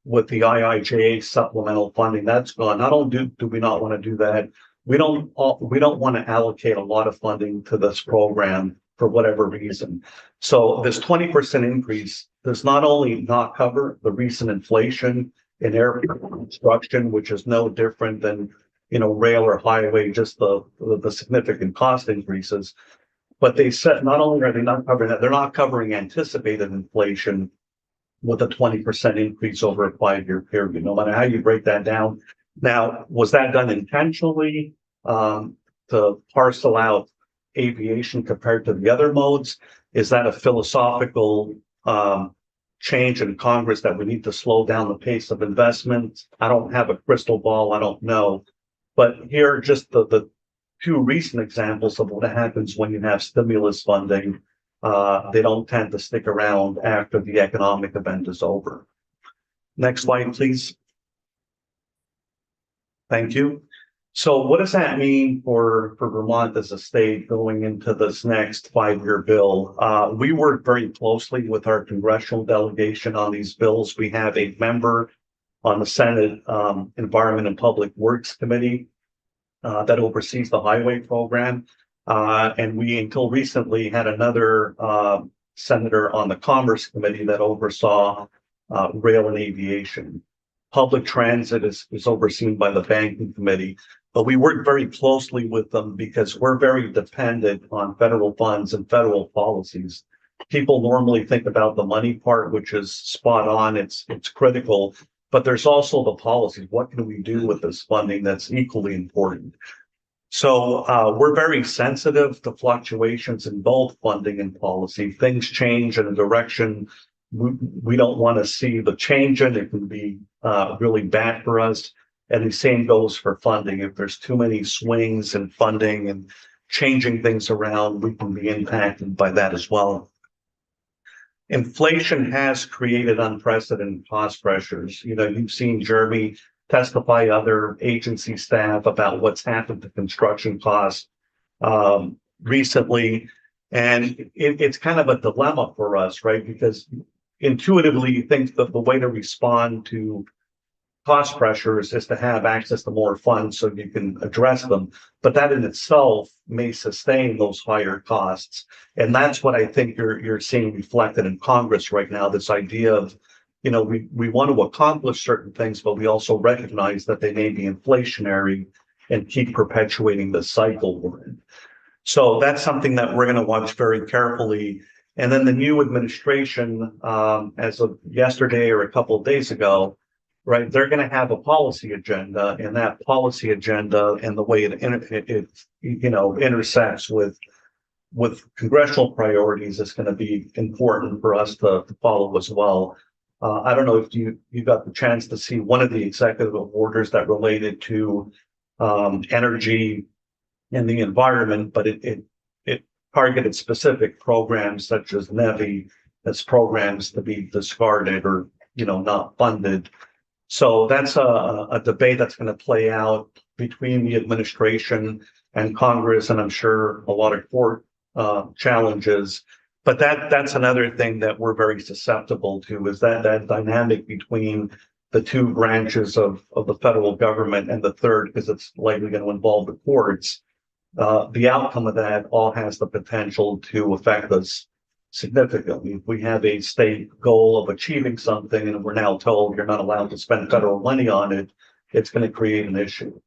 with the IIJA supplemental funding, that's gone. Not only do we not want to do that, we don't want to allocate a lot of funding to this program for whatever reason. So this 20% increase does not only not cover the recent inflation in airport construction, which is no different than rail or highway, just the significant cost increases, but they said not only are they not covering that, they're not covering anticipated inflation with a 20% increase over a 5-year period, no matter how you break that down. Now, was that done intentionally to parcel out aviation compared to the other modes? Is that a philosophical change in Congress that we need to slow down the pace of investment? I don't have a crystal ball. I don't know. But here are just the 2 recent examples of what happens when you have stimulus funding. They don't tend to stick around after the economic event is over. Next slide, please. Thank you. So what does that mean for Vermont as a state going into this next 5-year bill? We work very closely with our congressional delegation on these bills. We have a member on the Senate Environment and Public Works Committee that oversees the highway program. And we, until recently, had another senator on the Commerce Committee that oversaw rail and aviation. Public transit is overseen by the Banking Committee, but we work very closely with them because we're very dependent on federal funds and federal policies. People normally think about the money part, which is spot on, it's critical, but there's also the policies. What can we do with this funding that's equally important? So we're very sensitive to fluctuations in both funding and policy. Things change in a direction we don't want to see the change in. It can be really bad for us. And the same goes for funding. If there's too many swings in funding and changing things around, we can be impacted by that as well. Inflation has created unprecedented cost pressures. You've seen Jeremy testify, other agency staff, about what's happened to construction costs. recently. And it's kind of a dilemma for us, right? Because intuitively you think that the way to respond to cost pressures is to have access to more funds so you can address them. But that in itself may sustain those higher costs. And that's what I think you're seeing reflected in Congress right now, this idea of, you know, we want to accomplish certain things, but we also recognize that they may be inflationary and keep perpetuating the cycle we're in. So that's something that we're going to watch very carefully. And then the new administration, as of yesterday or a couple of days ago, right, they're going to have a policy agenda, and that policy agenda and the way it you know, intersects with congressional priorities is going to be important for us to follow as well. I don't know if you got the chance to see one of the executive orders that related to energy and the environment, but it targeted specific programs such as NEVI as programs to be discarded or, you know, not funded. So that's a debate that's going to play out between the administration and Congress, and I'm sure a lot of court challenges. But that's another thing that we're very susceptible to, is that dynamic between the two branches of the federal government and the third, because it's likely going to involve the courts. The outcome of that all has the potential to affect us significantly. If we have a state goal of achieving something and we're now told you're not allowed to spend federal money on it, it's going to create an issue.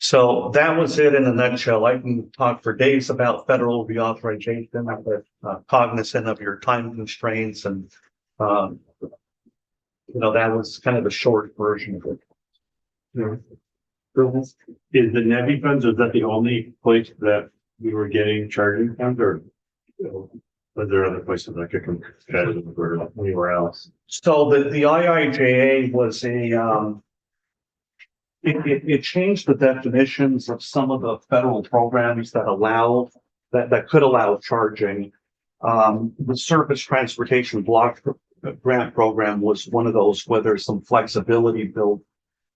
So that was it in a nutshell. I can talk for days about federal reauthorization, but cognizant of your time constraints, and you know, that was kind of a short version of it. Is the NEVI funds, is that the only place that we were getting charging funds, or was there other places that could compare or anywhere else? So the IIJA was it changed the definitions of some of the federal programs that could allow charging. The Surface Transportation Block Grant Program was one of those where there's some flexibility built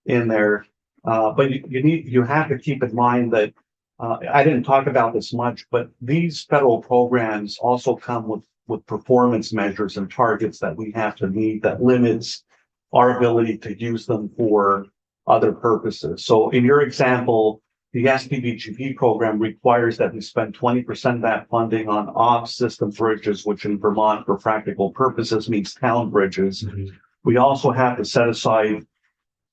in there. But you have to keep in mind that I didn't talk about this much, but these federal programs also come with performance measures and targets that we have to meet that limits our ability to use them for other purposes. So in your example, the SPVGP program requires that we spend 20% of that funding on off-system bridges, which in Vermont, for practical purposes, means town bridges. Mm-hmm. We also have to set aside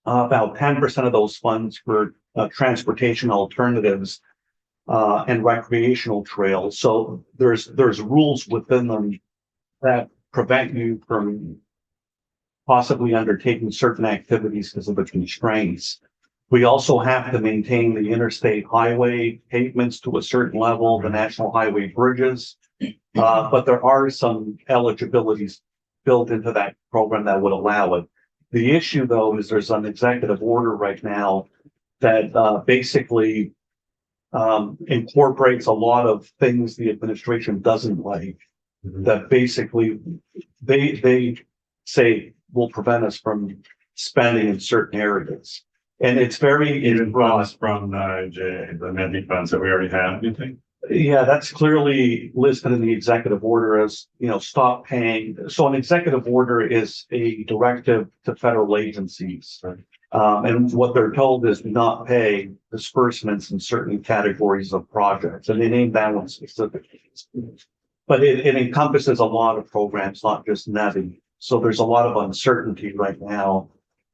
about 10% of those funds for transportation alternatives and recreational trails. So there's rules within them that prevent you from possibly undertaking certain activities because of the constraints. We also have to maintain the interstate highway pavements to a certain level, the national highway bridges. But there are some eligibilities built into that program that would allow it. The issue, though, is there's an executive order right now that basically incorporates a lot of things the administration doesn't like, that basically they say will prevent us from spending in certain areas. And it's very even from the NEVI funds that we already have, you think? Yeah, that's clearly listed in the executive order as, you know, stop paying. So an executive order is a directive to federal agencies. Right. And what they're told is do not pay disbursements in certain categories of projects. And they name that one specifically. But it encompasses a lot of programs, not just NEVI. So there's a lot of uncertainty right now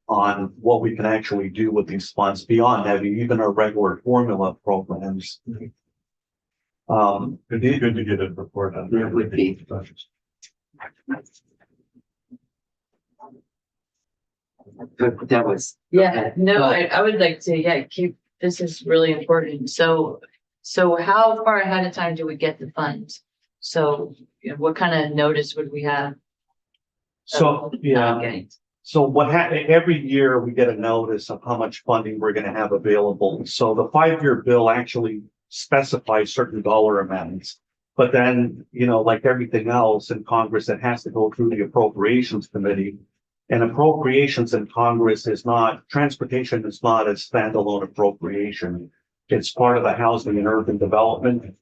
on what we can actually do with these funds beyond NEVI, even our regular formula programs. It'd be good to get a report on It would be. That was. Yeah, no, I would like to, keep, this is really important. So how far ahead of time do we get the funds? So what kind of notice would we have? So, So every year we get a notice of how much funding we're going to have available. So the 5-year bill actually specifies certain dollar amounts, but then, you know, like everything else in Congress, it has to go through the Appropriations Committee, and appropriations in Congress transportation is not a standalone appropriation. It's part of the housing and urban development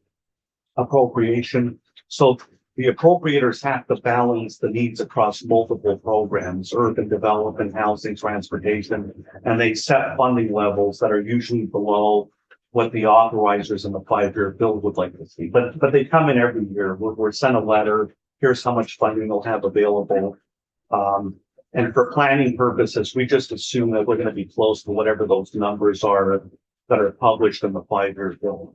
appropriation. So the appropriators have to balance the needs across multiple programs, urban development, housing, transportation, and they set funding levels that are usually below what the authorizers in the 5-year bill would like to see. But they come in every year. We're sent a letter. Here's how much funding they'll have available. And for planning purposes, we just assume that we're going to be close to whatever those numbers are that are published in the 5-year bill.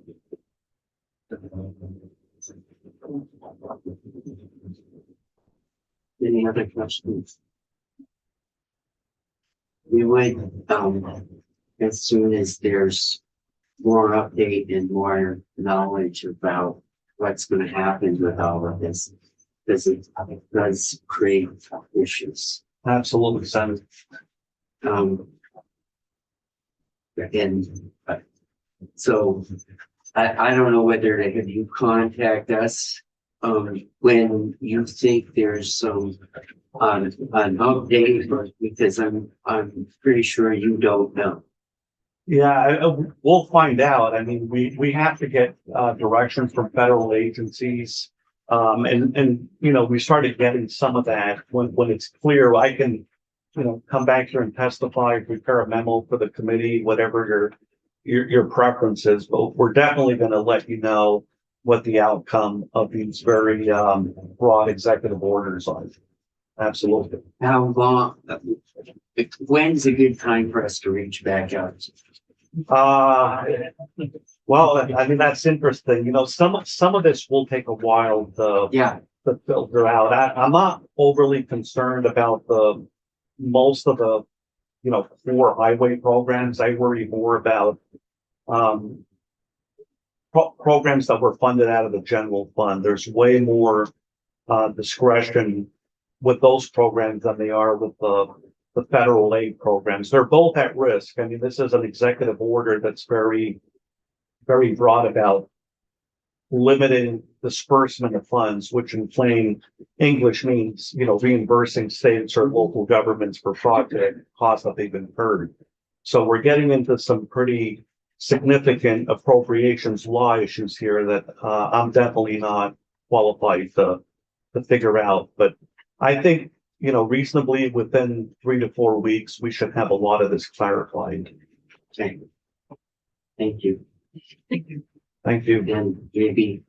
Any other questions? We would, as soon as there's more update and more knowledge about what's going to happen with all of this, because it does create issues. Absolutely, Senator. And so I don't know whether to have you contact us when you think there's some an update, or because I'm pretty sure you don't know. Yeah, we'll find out. I mean, we have to get direction from federal agencies. And you know, we started getting some of that when it's clear. I can, you know, come back here and testify, prepare a memo for the committee, whatever your preference is. But we're definitely going to let you know what the outcome of these very broad executive orders are. Absolutely. How long? When's a good time for us to reach back out? Well, I mean, that's interesting. You know, some of this will take a while to filter out. I'm not overly concerned about most of the, you know, 4 highway programs. I worry more about programs that were funded out of the general fund. There's way more discretion with those programs than they are with the federal aid programs. They're both at risk. I mean, this is an executive order that's very, very broad about limiting disbursement of funds, which in plain English means, you know, reimbursing states or local governments for project costs that they've incurred. So we're getting into some pretty significant appropriations law issues here that I'm definitely not qualified to figure out. But I think, you know, reasonably within 3 to 4 weeks, we should have a lot of this clarified. Okay. Thank you. Thank you. And maybe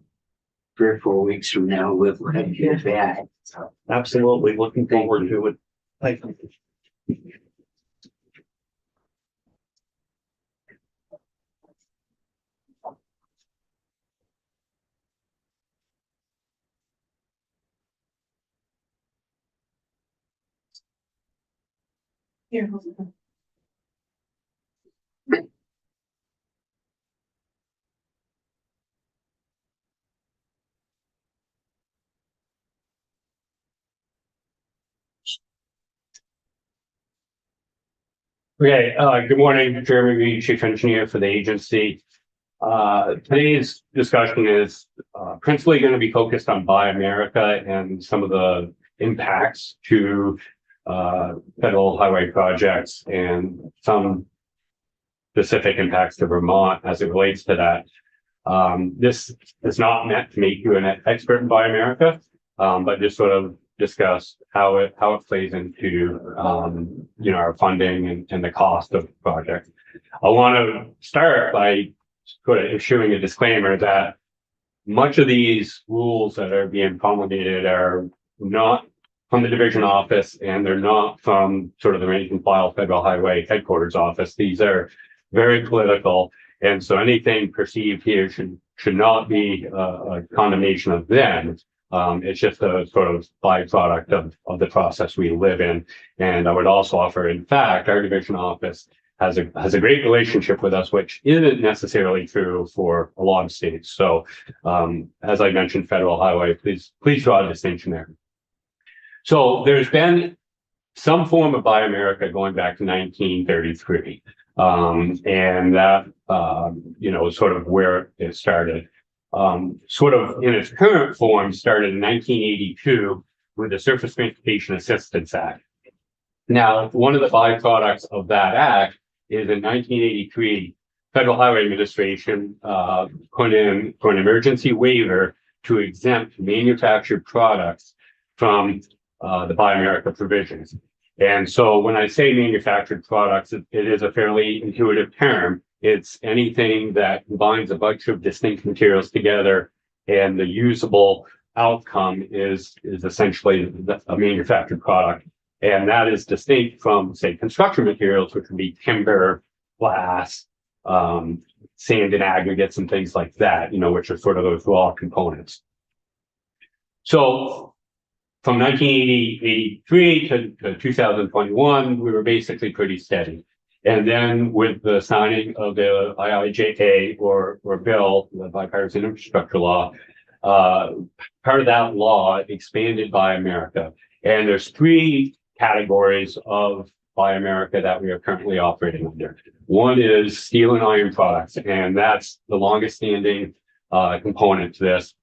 3 or 4 weeks from now, we'll have you back. So, Absolutely. Looking forward to it. Thank you. Okay, good morning, Jeremy Reed, Chief Engineer for the agency. Today's discussion is principally going to be focused on Buy America and some of the impacts to federal highway projects and some specific impacts to Vermont as it relates to that. This is not meant to make you an expert in Buy America, but just sort of discuss how it plays into you know, our funding and the cost of the project. I want to start by sort of issuing a disclaimer that much of these rules that are being promulgated are not from the division office, and they're not from sort of the rank and file federal highway headquarters office. These are very political, and so anything perceived here should not be a condemnation of them. It's just a sort of byproduct of the process we live in. And I would also offer, in fact, our division office has a great relationship with us, which isn't necessarily true for a lot of states. So as I mentioned, federal highway, please draw a distinction there. So there's been some form of Buy America going back to 1933. And that, you know, is sort of where it started. Sort of in its current form started in 1982 with the Surface Transportation Assistance Act. Now, one of the byproducts of that act is in 1983, Federal Highway Administration, put in for an emergency waiver to exempt manufactured products from, the Buy America provisions. And so when I say manufactured products, it is a fairly intuitive term. It's anything that combines a bunch of distinct materials together, and the usable outcome is essentially a manufactured product. And that is distinct from, say, construction materials, which would be timber, glass, sand and aggregates and things like that, which are sort of those raw components. So from 1983 to 2021, we were basically pretty steady. And then with the signing of the IIJA or bill, the Bipartisan Infrastructure Law, part of that law expanded Buy America. And there's three categories of Buy America that we are currently operating under. One is steel and iron products, and that's the longest standing component to this.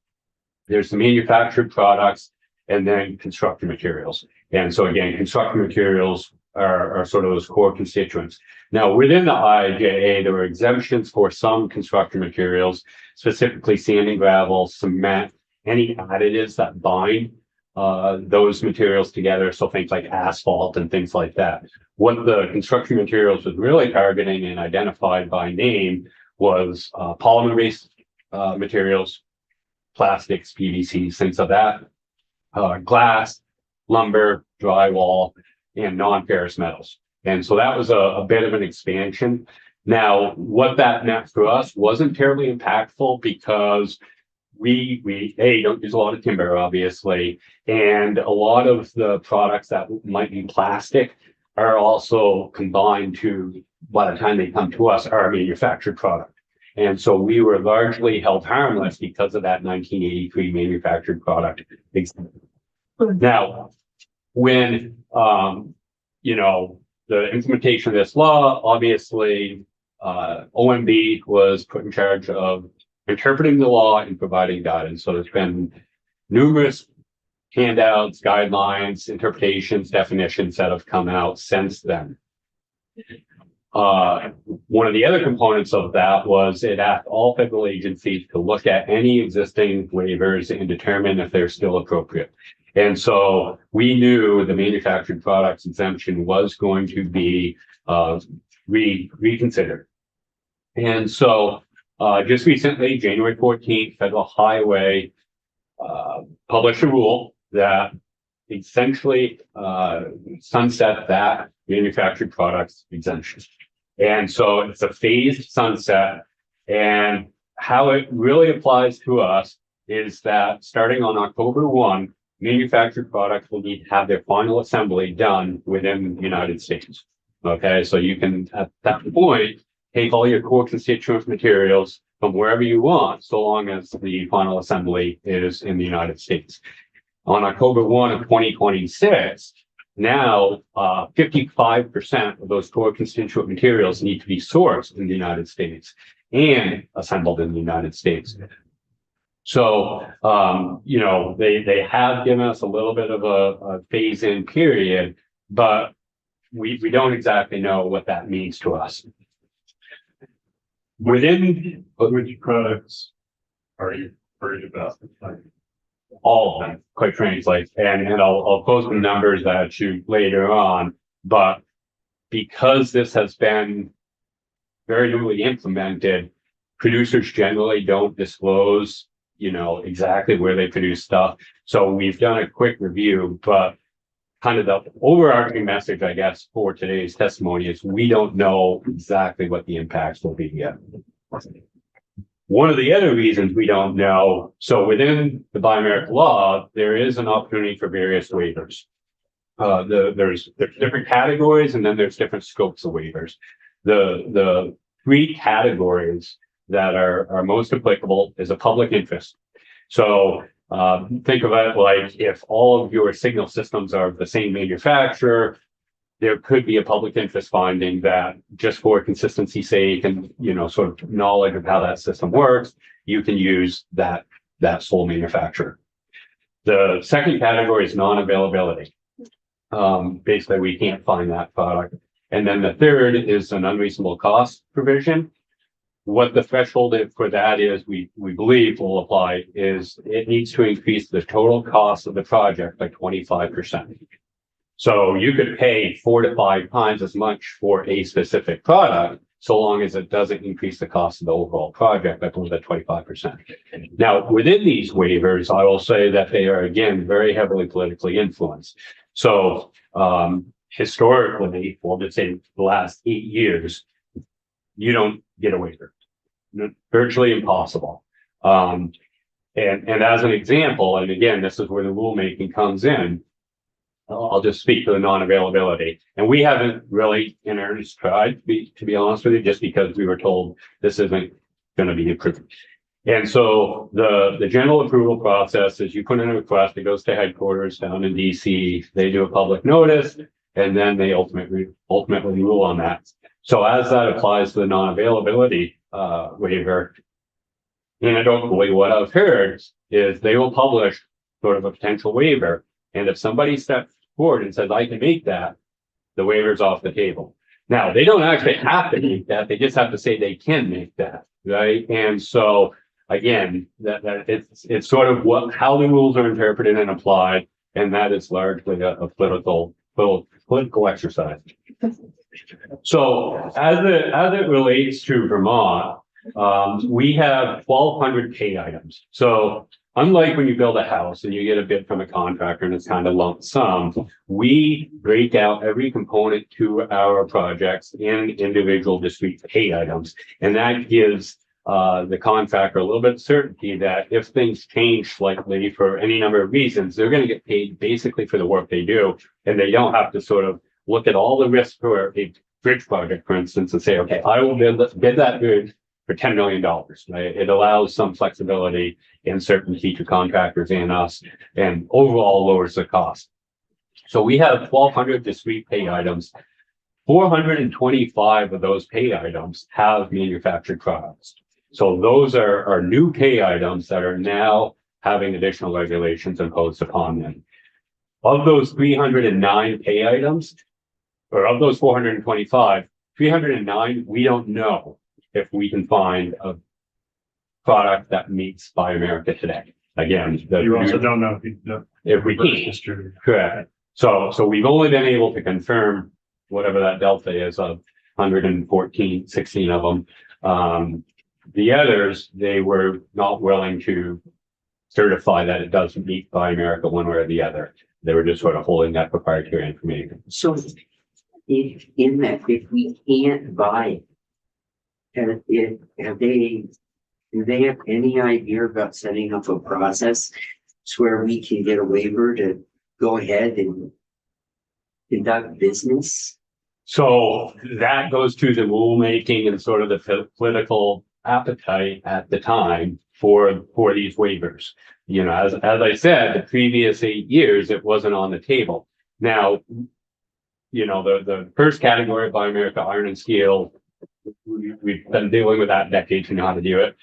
There's the manufactured products, and then construction materials. And so again, construction materials are sort of those core constituents. Now, within the IIJA, there were exemptions for some construction materials, specifically sand and gravel, cement, any additives that bind those materials together. So things like asphalt and things like that. What the construction materials was really targeting and identified by name was polymer-based materials, plastics, PVC, things of that, glass, lumber, drywall, and non-ferrous metals. And so that was a bit of an expansion. Now, what that meant for us wasn't terribly impactful because we don't use a lot of timber, obviously, and a lot of the products that might be plastic are also combined to, by the time they come to us, are a manufactured product. And so we were largely held harmless because of that 1983 manufactured product. Now, when, the implementation of this law, obviously, OMB was put in charge of interpreting the law and providing guidance. So there's been numerous handouts, guidelines, interpretations, definitions that have come out since then. One of the other components of that was it asked all federal agencies to look at any existing waivers and determine if they're still appropriate. And so we knew the manufactured products exemption was going to be reconsidered. And so just recently, January 14th, Federal Highway published a rule that essentially sunset that manufactured products exemption. And so it's a phased sunset. And how it really applies to us is that starting on October 1, manufactured products will need to have their final assembly done within the United States. Okay, so you can, at that point, take all your core constituent materials from wherever you want, so long as the final assembly is in the United States. On October 1 of 2026, now 55% of those core constituent materials need to be sourced in the United States and assembled in the United States. So, they have given us a little bit of a phase-in period, but we don't exactly know what that means to us. Within Which products are you worried about? all of them, quite frankly, and I'll post some numbers at you later on, but because this has been very newly implemented, producers generally don't disclose exactly where they produce stuff. So we've done a quick review, but kind of the overarching message, I guess, for today's testimony is we don't know exactly what the impacts will be yet. One of the other reasons we don't know, so within the Buy America law, there is an opportunity for various waivers. There's different categories, and then there's different scopes of waivers. The three categories that are most applicable is a public interest. So think of it like if all of your signal systems are the same manufacturer, there could be a public interest finding that just for consistency's sake and sort of knowledge of how that system works, you can use that sole manufacturer. The second category is non-availability. Basically, we can't find that product. And then the third is an unreasonable cost provision. what the threshold for that is, we believe will apply is it needs to increase the total cost of the project by 25%. So you could pay 4 to 5 times as much for a specific product, so long as it doesn't increase the cost of the overall project by more than 25%. Now, within these waivers, I will say that they are, again, very heavily politically influenced. So historically, well, let's say the last 8 years, you don't get a waiver. Virtually impossible. And as an example, and again, this is where the rulemaking comes in, I'll just speak to the non-availability. And we haven't really in earnest tried, to be honest with you, just because we were told this isn't going to be approved. And so the general approval process is you put in a request, it goes to headquarters down in DC, they do a public notice, and then they ultimately rule on that. So as that applies to the non-availability waiver, anecdotally, what I've heard is they will publish sort of a potential waiver. And if somebody steps forward and says, I can make that, the waiver's off the table. Now, they don't actually have to make that. They just have to say they can make that, right? And so, again, that it's sort of how the rules are interpreted and applied. And that is largely a political exercise. So as it relates to Vermont, we have 1,200 pay items. So unlike when you build a house and you get a bid from a contractor and it's kind of lump sum, we break out every component to our projects in individual discrete pay items. And that gives the contractor a little bit of certainty that if things change slightly for any number of reasons, they're going to get paid basically for the work they do. And they don't have to sort of look at all the risks for a bridge project, for instance, and say, okay, I will bid that bridge for $10 million. Right? It allows some flexibility and certainty to contractors and us, and overall lowers the cost. So we have 1,200 discrete pay items. 425 of those pay items have manufactured products. So those are new pay items that are now having additional regulations imposed upon them. Of those 309 pay items, or of those 425, 309, we don't know if we can find a product that meets Buy America today. Again, You also don't know if we can. Correct. So we've only been able to confirm whatever that delta is of 114, 16 of them. The others, they were not willing to certify that it doesn't meet Buy America one way or the other. They were just sort of holding that proprietary information. So if we can't buy it, do they have any idea about setting up a process where we can get a waiver to go ahead and conduct business? So that goes to the rulemaking and sort of the political appetite at the time for these waivers. You know, as I said, the previous 8 years, it wasn't on the table. Now, you know, the first category of Buy America, iron and steel, we've been dealing with that decades and know how to do it.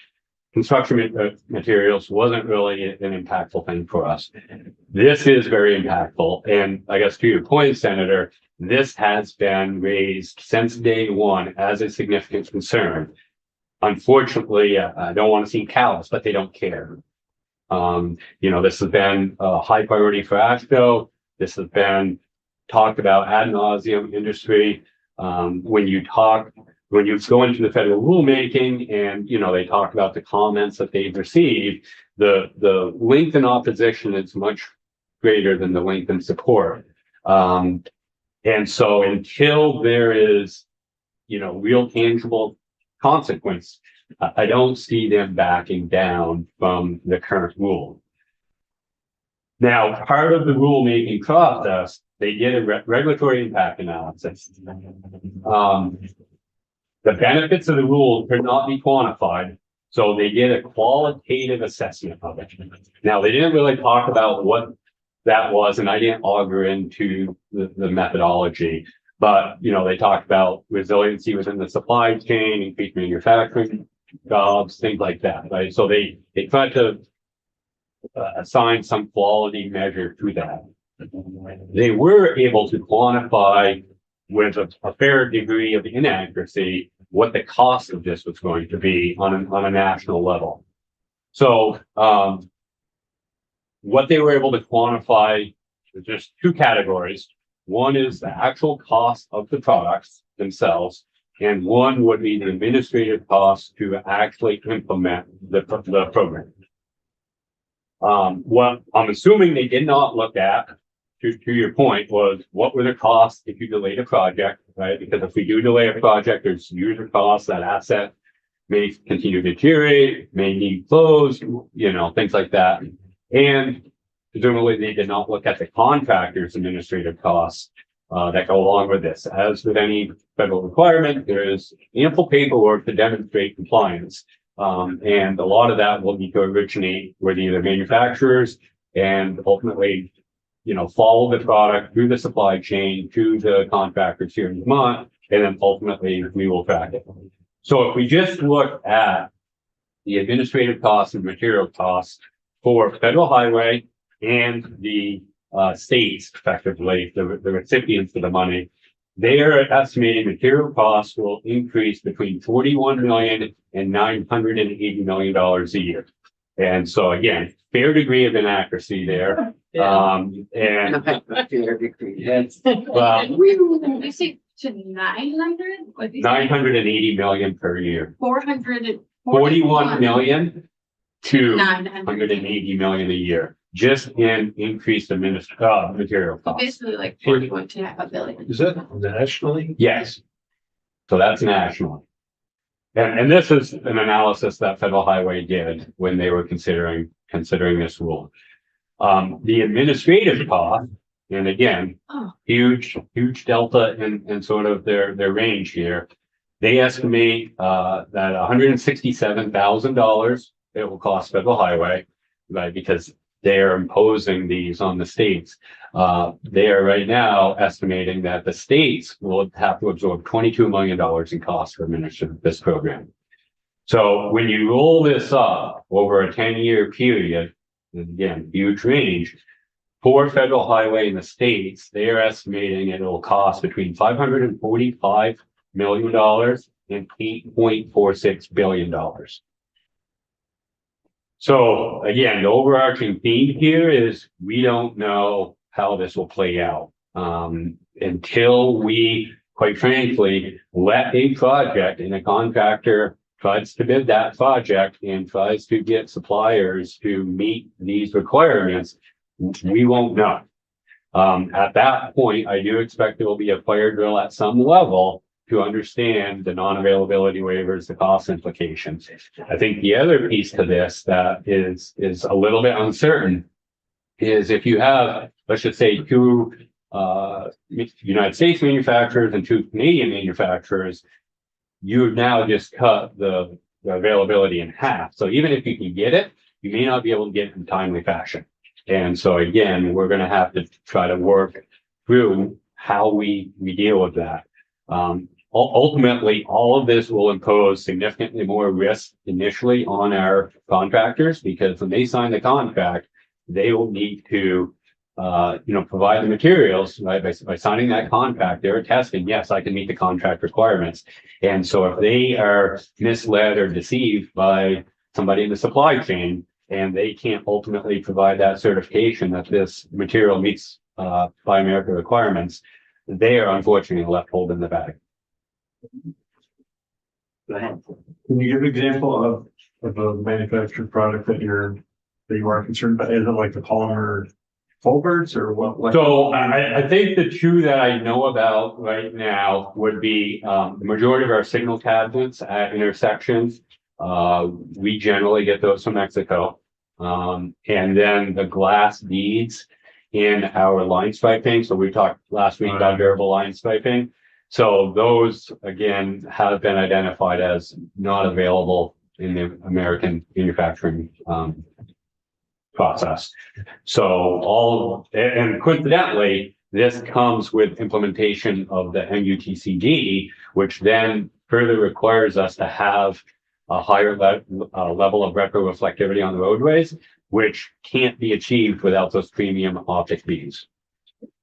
Construction materials wasn't really an impactful thing for us. This is very impactful. And I guess to your point, Senator, this has been raised since day one as a significant concern. Unfortunately, I don't want to seem callous, but they don't care. You know, this has been a high priority for AASHTO. This has been talked about ad nauseum industry. When you go into the federal rulemaking and, you know, they talk about the comments that they've received, the length in opposition is much greater than the length in support. And so until there is, you know, real tangible consequence, I don't see them backing down from the current rule. Now, part of the rulemaking process, they did a regulatory impact analysis. The benefits of the rule could not be quantified, so they did a qualitative assessment of it. Now, they didn't really talk about what that was, and I didn't augur into the methodology, but, you know, they talked about resiliency within the supply chain, increased manufacturing jobs, things like that, right? So they tried to assign some quality measure to that. They were able to quantify with a fair degree of inaccuracy what the cost of this was going to be on a national level. So, what they were able to quantify was just two categories. One is the actual cost of the products themselves, and one would be the administrative cost to actually implement the program. What I'm assuming they did not look at, to your point, was what were the costs if you delayed a project, right? Because if we do delay a project, there's user costs, that asset may continue to deteriorate, may need closed, things like that. And presumably they did not look at the contractor's administrative costs that go along with this. As with any federal requirement, there is ample paperwork to demonstrate compliance. And a lot of that will need to originate with either manufacturers and ultimately, follow the product through the supply chain to the contractors here in Vermont, and then ultimately we will track it. So if we just look at the administrative costs and material costs for federal highway and the states, effectively, the recipients of the money, their estimated material costs will increase between $41 million and $980 million a year. And so again, fair degree of inaccuracy there. And Yes. You say to 900? 980 million per year. 400. 41 million to 900. 180 million a year, just in increased material costs. Basically like 41.5 billion. Is that nationally? Yes. So that's national. And this is an analysis that Federal Highway did when they were considering this rule. The administrative cost, and again, huge delta in sort of their range here. They estimate that $167,000 it will cost Federal Highway, right? Because they're imposing these on the states. They are right now estimating that the states will have to absorb $22 million in costs for administering this program. So when you roll this up over a 10-year period, and again, huge range, for Federal Highway in the states, they are estimating it will cost between $545 million and $8.46 billion. So again, the overarching theme here is we don't know how this will play out until we, quite frankly, let a project and a contractor tries to bid that project and tries to get suppliers to meet these requirements. We won't know. At that point, I do expect there will be a fire drill at some level to understand the non-availability waivers, the cost implications. I think the other piece to this that is a little bit uncertain is if you have, let's just say, two United States manufacturers and two Canadian manufacturers, you've now just cut the availability in half. So even if you can get it, you may not be able to get it in timely fashion. And so again, we're going to have to try to work through how we deal with that. Ultimately, all of this will impose significantly more risk initially on our contractors, because when they sign the contract, they will need to, provide the materials, right? By signing that contract, they're attesting, yes, I can meet the contract requirements. And so if they are misled or deceived by somebody in the supply chain, and they can't ultimately provide that certification that this material meets Buy America requirements, they are unfortunately left holding the bag. Go ahead. Can you give an example of a manufactured product that you are concerned about? Is it like the polymer culverts or what? So I think the two that I know about right now would be the majority of our signal cabinets at intersections. We generally get those from Mexico. And then the glass beads in our line striping. So we talked last week about durable line striping. So those, again, have been identified as not available in the American manufacturing process. So and coincidentally, this comes with implementation of the MUTCD, which then further requires us to have a higher level of retroreflectivity on the roadways, which can't be achieved without those premium optic beams.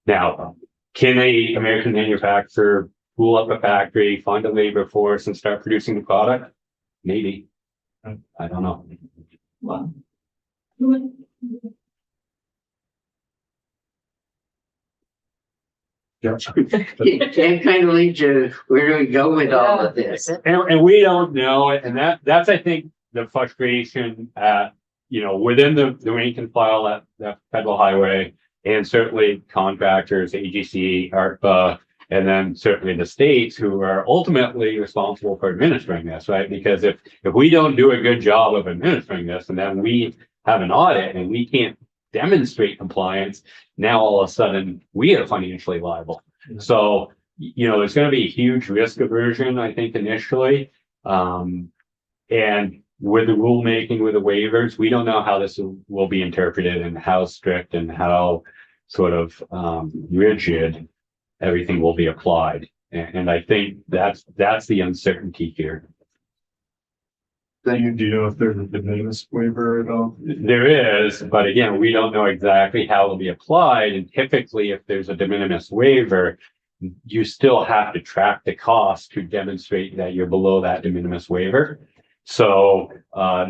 Now, can a American manufacturer spool up a factory, find a labor force and start producing the product? Maybe. I don't know. Well. Can't kind of lead you, where do we go with all of this? And we don't know it, and that's, I think, the frustration at, within the rank and file at the federal highway. And certainly contractors, AGC, ARPA, and then certainly the states who are ultimately responsible for administering this, right? Because if we don't do a good job of administering this, and then we have an audit and we can't demonstrate compliance, now all of a sudden we are financially liable. So, there's going to be a huge risk aversion, I think, initially. And with the rulemaking, with the waivers, we don't know how this will be interpreted and how strict and how sort of rigid everything will be applied. And I think that's the uncertainty here. Do you know if there's a de minimis waiver at all? There is, but again, we don't know exactly how it'll be applied. And typically, if there's a de minimis waiver, you still have to track the cost to demonstrate that you're below that de minimis waiver. So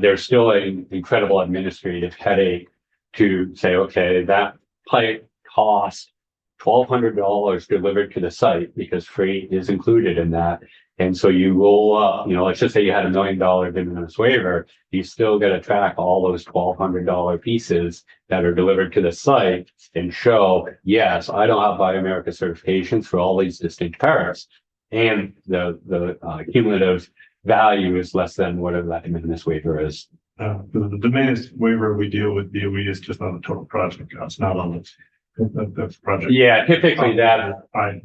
there's still an incredible administrative headache to say, okay, that pipe cost $1,200 delivered to the site because freight is included in that. And so you roll, let's just say you had $1 million de minimis waiver, you still got to track all those $1,200 pieces that are delivered to the site and show, yes, I don't have Buy America certifications for all these distinct parts. And the cumulative value is less than whatever that de minimis waiver is. The de minimis waiver we deal with DOE is just on the total project cost, not on the project. Yeah, typically that's our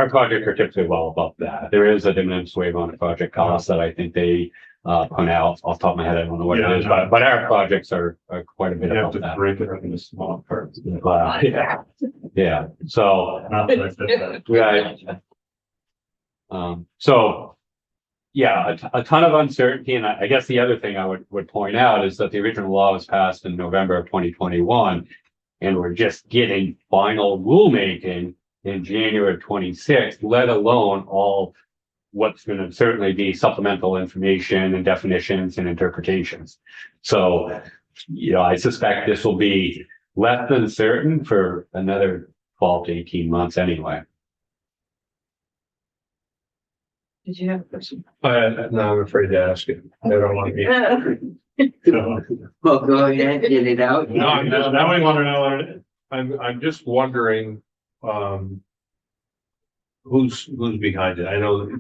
projects are typically well above that. There is a de minimis waiver on the project cost that I think they put out off the top of my head. I don't know what it is, but our projects are quite a bit above that. Break it up into small parts. Yeah. So, Not that I said that. right. So, yeah, a ton of uncertainty. And I guess the other thing I would point out is that the original law was passed in November of 2021. And we're just getting final rulemaking in January of 26, let alone all what's going to certainly be supplemental information and definitions and interpretations. So, I suspect this will be less than certain for another 12 to 18 months anyway. Did you have a question? No, I'm afraid to ask it. I don't want to be. Well, go ahead, get it out. No, I'm just, now I want to know. I'm just wondering, who's behind it? I know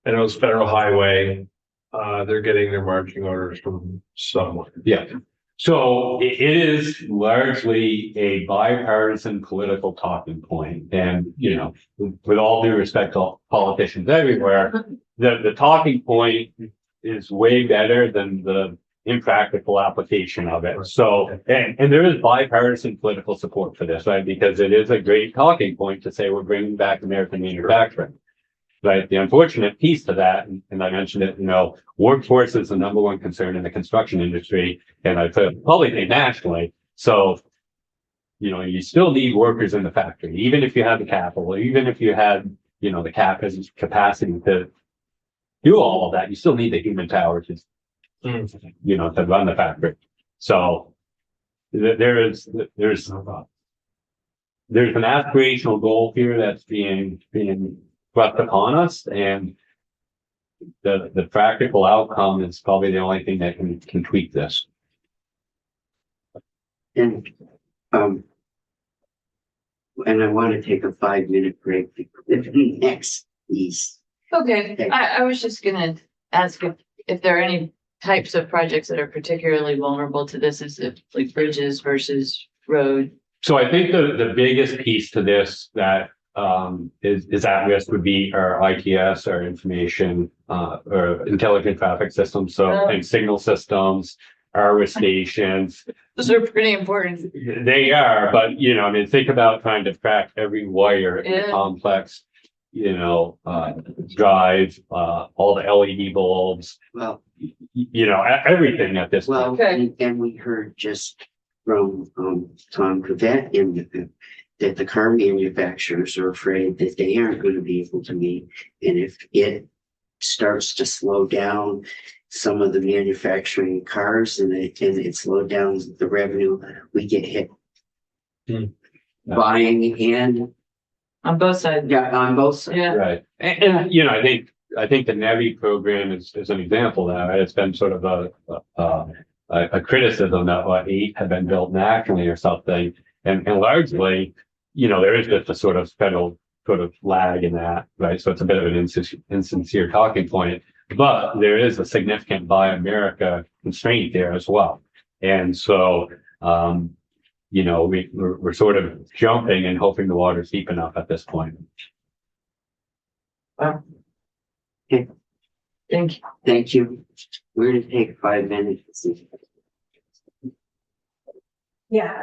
it's Federal Highway. They're getting their marching orders from someone. Yeah. So it is largely a bipartisan political talking point. And, with all due respect to politicians everywhere, the talking point is way better than the impractical application of it. So, and there is bipartisan political support for this, right? Because it is a great talking point to say we're bringing back American manufacturing. Right. The unfortunate piece to that, and I mentioned it, workforce is the number one concern in the construction industry, and I probably think nationally. So, you still need workers in the factory, even if you have the capital, even if you had, the capacity to do all of that, you still need the human power to, to run the factory. So there's an aspirational goal here that's being thrust upon us, and the practical outcome is probably the only thing that can tweak this. And I want to take a 5-minute break to the next piece. Okay, I was just gonna ask if there are any types of projects that are particularly vulnerable to this, is it like bridges versus road? So I think the biggest piece to this that is at risk would be our ITS, our information or intelligent traffic systems. So think signal systems, RWA stations. Those are pretty important. They are, but think about trying to track every wire in the complex, drive, all the LED bulbs, Well, everything at this point. well, and we heard just from Tom Cavett that the car manufacturers are afraid that they aren't going to be able to meet. And if it starts to slow down some of the manufacturing cars and it slowed down the revenue, we get hit. Buying and, On both sides. yeah, on both sides. Yeah. Right. And, you know, I think the NEVI program is an example of that, right? It's been sort of a criticism that what 8 had been built nationally or something. And largely, you know, there is just a sort of federal sort of lag in that, right? So it's a bit of an insincere talking point, but there is a significant Buy America constraint there as well. And so, you know, we're sort of jumping and hoping the water's deep enough at this point. Thank you. Thank you. We're gonna take 5 minutes. Yeah.